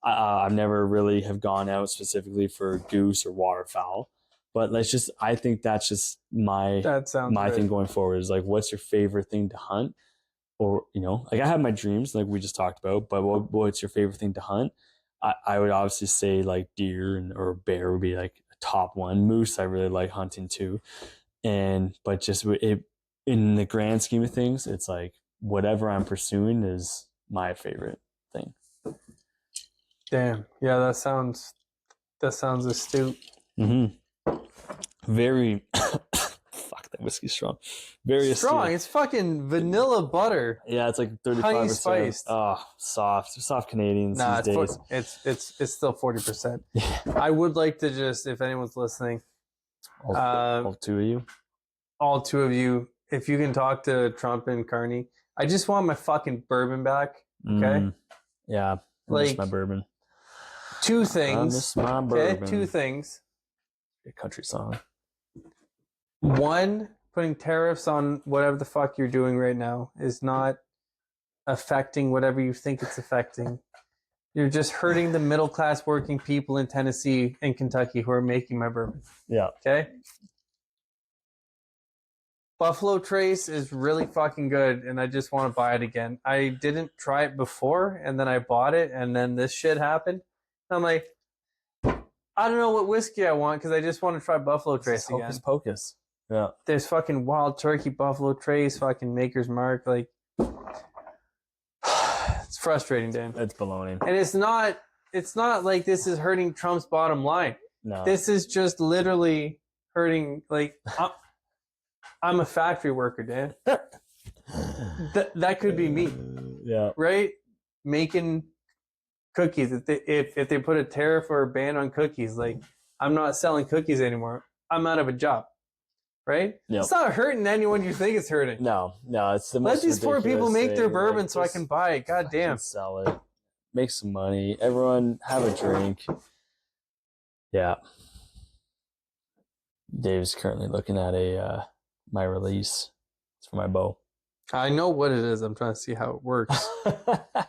I've never really have gone out specifically for goose or waterfowl, but I think that's just my thing going forward is like, what's your favorite thing to hunt? Or, like I have my dreams, like we just talked about, but what's your favorite thing to hunt? I would obviously say like deer or bear would be like a top one. Moose, I really like hunting too. But just in the grand scheme of things, it's like whatever I'm pursuing is my favorite thing. Damn. Yeah, that sounds astute. Mm-hmm. Very fuck, that whiskey's strong. Very strong. astute. It's fucking vanilla butter. Yeah, it's like 35%. Honey spiced. Oh, soft Canadians these days. It's still 40%. Yeah. I would like to just, if anyone's listening, all two of you, if you can talk to Trump and Carney, I just want my fucking bourbon back. Okay. Yeah. I miss my bourbon. Two things. I miss my bourbon. Okay, two things. A country song. One, putting tariffs on whatever the fuck you're doing right now is not affecting whatever you think it's affecting. You're just hurting the middle class working people in Tennessee and Kentucky who are making my bourbon. Yeah. Okay? Buffalo Trace is really fucking good, and I just want to buy it again. I didn't try it before, and then I bought it, and then this shit happened. I'm like, I don't know what whiskey I want because I just want to try Buffalo Trace again. Hocus pocus. Yeah. There's fucking Wild Turkey, Buffalo Trace, fucking Maker's Mark. Like, it's frustrating, Dan. It's baloney. And it's not like this is hurting Trump's bottom line. No. This is just literally hurting, like, I'm a factory worker, Dan. That could be me. Yeah. Right? Making cookies. If they put a tariff or a ban on cookies, like, I'm not selling cookies anymore. I'm out of a job. Right? Yep. It's not hurting anyone you think it's hurting. No, it's the most. Let these poor people make their bourbon so I can buy it. God damn. Sell it. Make some money. Everyone have a drink. Yeah. Dave's currently looking at my release. It's for my bow. I know what it is. I'm trying to see how it works. Well,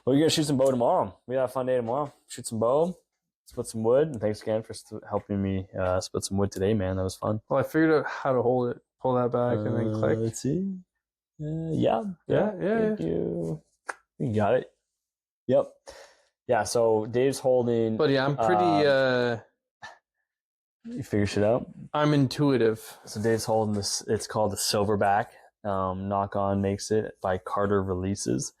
you're going to shoot some bow tomorrow. We got a fun day tomorrow. Shoot some bow. Split some wood, and thanks again for helping me split some wood today, man. That was fun. Well, I figured out how to hold it, pull that back, and then click. Let's see. Yeah. You got it. Yep. Yeah. So Dave's holding. But yeah, I'm pretty. You figure shit out. I'm intuitive. So Dave's holding this. It's called the Silverback. Knock On makes it by Carter Releases,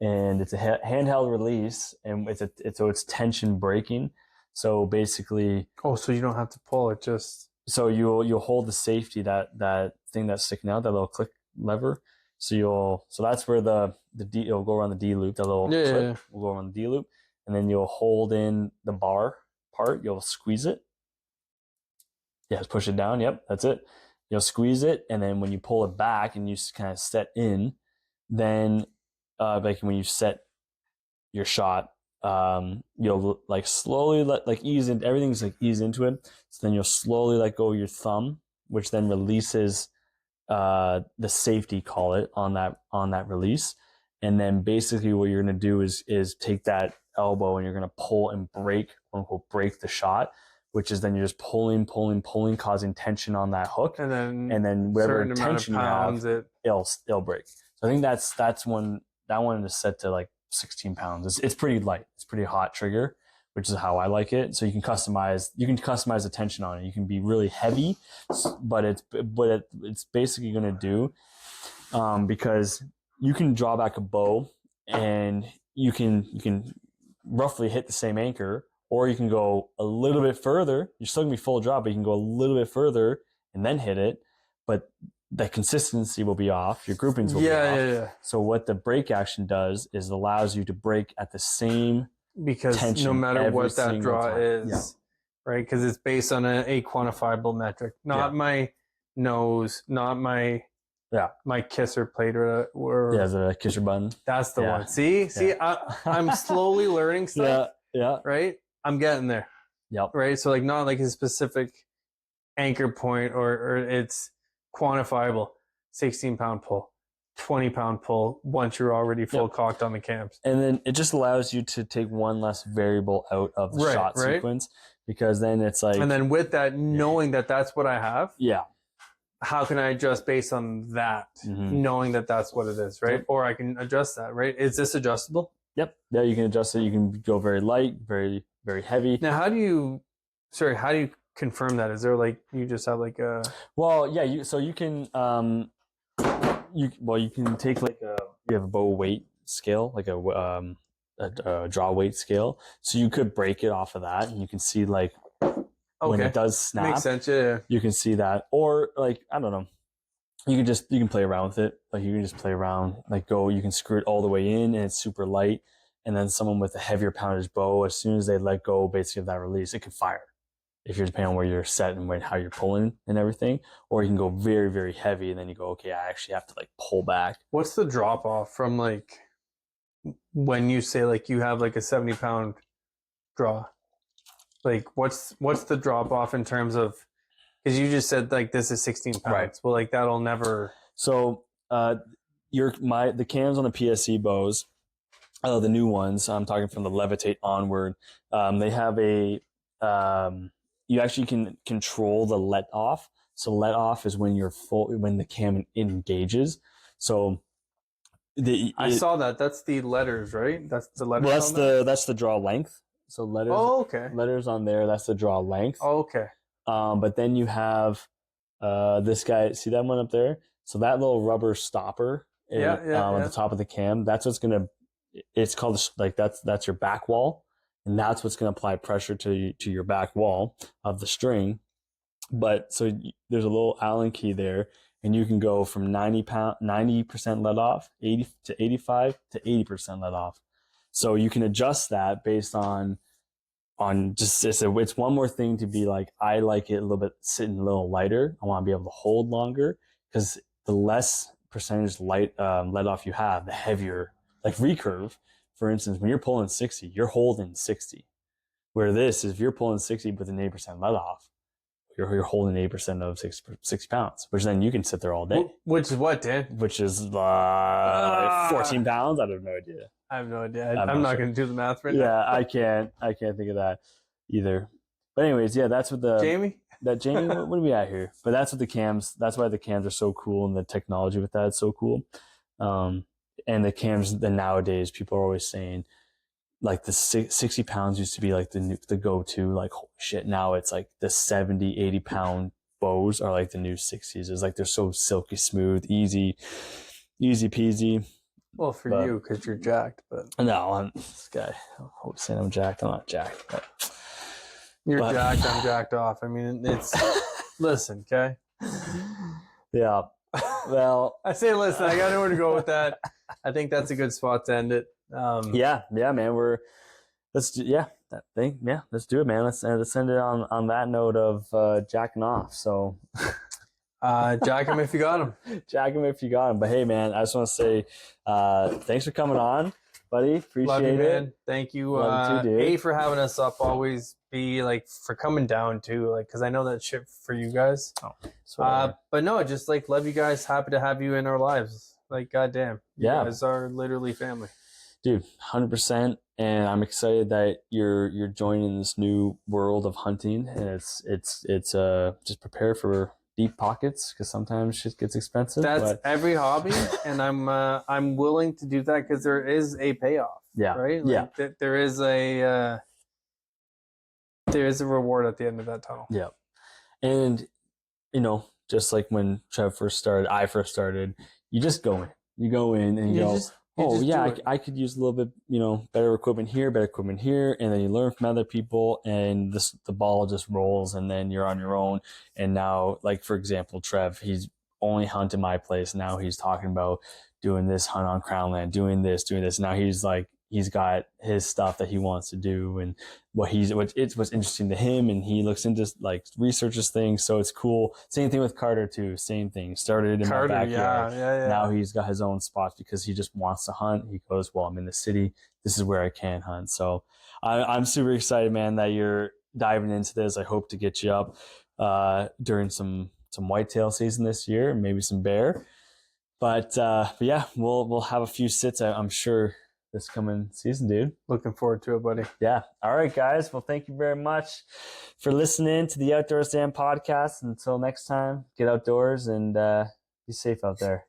and it's a handheld release, and it's tension breaking. So basically, so you don't have to pull it, just so you'll hold the safety, that thing that's sticking out, that little click lever. So that's where the D, it'll go around the D loop. That little clip will go around the D loop, and then you'll hold in the bar part. You'll squeeze it. Yeah, just push it down. Yep, that's it. You'll squeeze it, and then when you pull it back and you kind of set in, then like when you set your shot, you'll like slowly ease in, everything's like ease into it. So then you'll slowly let go of your thumb, which then releases the safety, call it, on that release. And then basically what you're gonna do is take that elbow and you're gonna pull and break, quote unquote, break the shot, which is then you're just pulling, causing tension on that hook. And then whatever tension you have, it'll break. So I think that one is set to like 16 pounds. It's pretty light. It's pretty hot trigger, which is how I like it. So you can customize the tension on it. You can be really heavy, but it's basically going to do, because you can draw back a bow and you can roughly hit the same anchor, or you can go a little bit further. You're still gonna be full draw, but you can go a little bit further and then hit it. But the consistency will be off. Your groupings will be off. Yeah. So what the break action does is allows you to break at the same tension, no matter what that draw is, right? Because it's based on a quantifiable metric, not my nose, not my Yeah. My kisser plate or Yeah, the kisser button. That's the Yeah. one. See, I'm slowly learning stuff. Yeah. Right. I'm getting there. Yep. Right. So like not like a specific anchor point or it's quantifiable. 16-pound pull, 20-pound pull once you're already full cocked on the cams. And then it just allows you to take one less variable out of the shot sequence, because then it's like, and then with that, knowing that that's what I have. Yeah. How can I adjust based on that, knowing that that's what it is, right? Yep. Or I can adjust that, right? Is this adjustable? Yep. Yeah, you can adjust it. You can go very light, very, very heavy. Now, how do you confirm that? Is there like, you just have like a... Well, yeah, you can, you can take like you have a bow weight scale, like a draw weight scale. So you could break it off of that, and you can see like, when it does snap, makes sense. Yeah, you can see that. Or like, I don't know, you can play around with it. Like you can just play around, like you can screw it all the way in, and it's super light. And then someone with a heavier poundage bow, as soon as they let go basically of that release, it can fire. If you're depending on where you're set and how you're pulling and everything. Or you can go very, very heavy, and then you go, okay, I actually have to like pull back. What's the drop off from like when you say like you have like a 70-pound draw? Like what's the drop off in terms of, because you just said like this is 16 pounds. Right. Well, like that'll never. So the cams on the PSC bows, the new ones, I'm talking from the Levitate onward, they have a you actually can control the let off. So let off is when when the cam engages. So I saw that. That's the letters, right? That's the letters. Well, that's the draw length. So letters. Oh, okay. Letters on there. That's the draw length. Oh, okay. But then you have this guy. See that one up there? So that little rubber stopper at the top of the cam. That's what's gonna. It's called like that's your back wall, and that's what's gonna apply pressure to your back wall of the string. But so there's a little Allen key there, and you can go from 90% let off, 80 to 85 to 80% let off. So you can adjust that based on just, it's one more thing to be like, I like it a little bit sitting a little lighter. I want to be able to hold longer, because the less percentage let off you have, the heavier, like recurve, for instance, when you're pulling 60, you're holding 60. Where this is, if you're pulling 60 with an 8% let off, you're holding 8% of 60 pounds, which then you can sit there all day. Which is what, Dan? Which is like 14 pounds? I have no idea. I have no idea. I'm not going to do the math right now. Yeah, I can't think of that either. But anyways, yeah, that's what Jamie? What are we at here? But that's what the cams, that's why the cams are so cool, and the technology with that is so cool. And the cams, nowadays, people are always saying, like the 60 pounds used to be like the go-to, like holy shit, now it's like the 70, 80 pound bows are like the new 60s. It's like they're so silky smooth, easy peasy. Well, for you, because you're jacked, but no, this guy always saying I'm jacked. I'm not jacked, but you're jacked. I'm jacked off. I mean, it's listen, okay. Yeah. Well, I say listen. I got nowhere to go with that. I think that's a good spot to end it. Yeah, man. Let's do it, man. Let's end it on that note of jacking off. So. Jack him if you got him. Jack him if you got him. But hey, man, I just want to say thanks for coming on, buddy. Appreciate Love you, it. Man. Thank you. Love you too, dude. A, for having us up. Always B, like for coming down too, like because I know that shit for you guys. Oh, but no, just like love you guys. Happy to have you in our lives. Like goddamn, you guys are literally family, dude. 100%. And I'm excited that you're joining this new world of hunting, and it's just prepare for deep pockets, because sometimes shit gets expensive. That's every hobby, and I'm willing to do that because there is a payoff. Yeah, right. Like, there is a reward at the end of that tunnel. Yeah, and just like when Trev first started, I first started. You just go in. You go in and you go. I could use a little bit, better equipment here, and then you learn from other people, and the ball just rolls, and then you're on your own. And now, like for example, Trev, he's only hunted my place. Now he's talking about doing this hunt on Crown Land, doing this. Now he's like, he's got his stuff that he wants to do and what's interesting to him, and he looks into like researches things. So it's cool. Same thing with Carter too. Same thing. Started in my backyard. Yeah. Now he's got his own spots because he just wants to hunt. He goes, well, I'm in the city. This is where I can hunt. So I'm super excited, man, that you're diving into this. I hope to get you up during some whitetail season this year and maybe some bear. But yeah, we'll have a few sits, I'm sure, this coming season, dude. Looking forward to it, buddy. Yeah. All right, guys. Well, thank you very much for listening to the Outdoor Stand podcast. Until next time, get outdoors and be safe out there.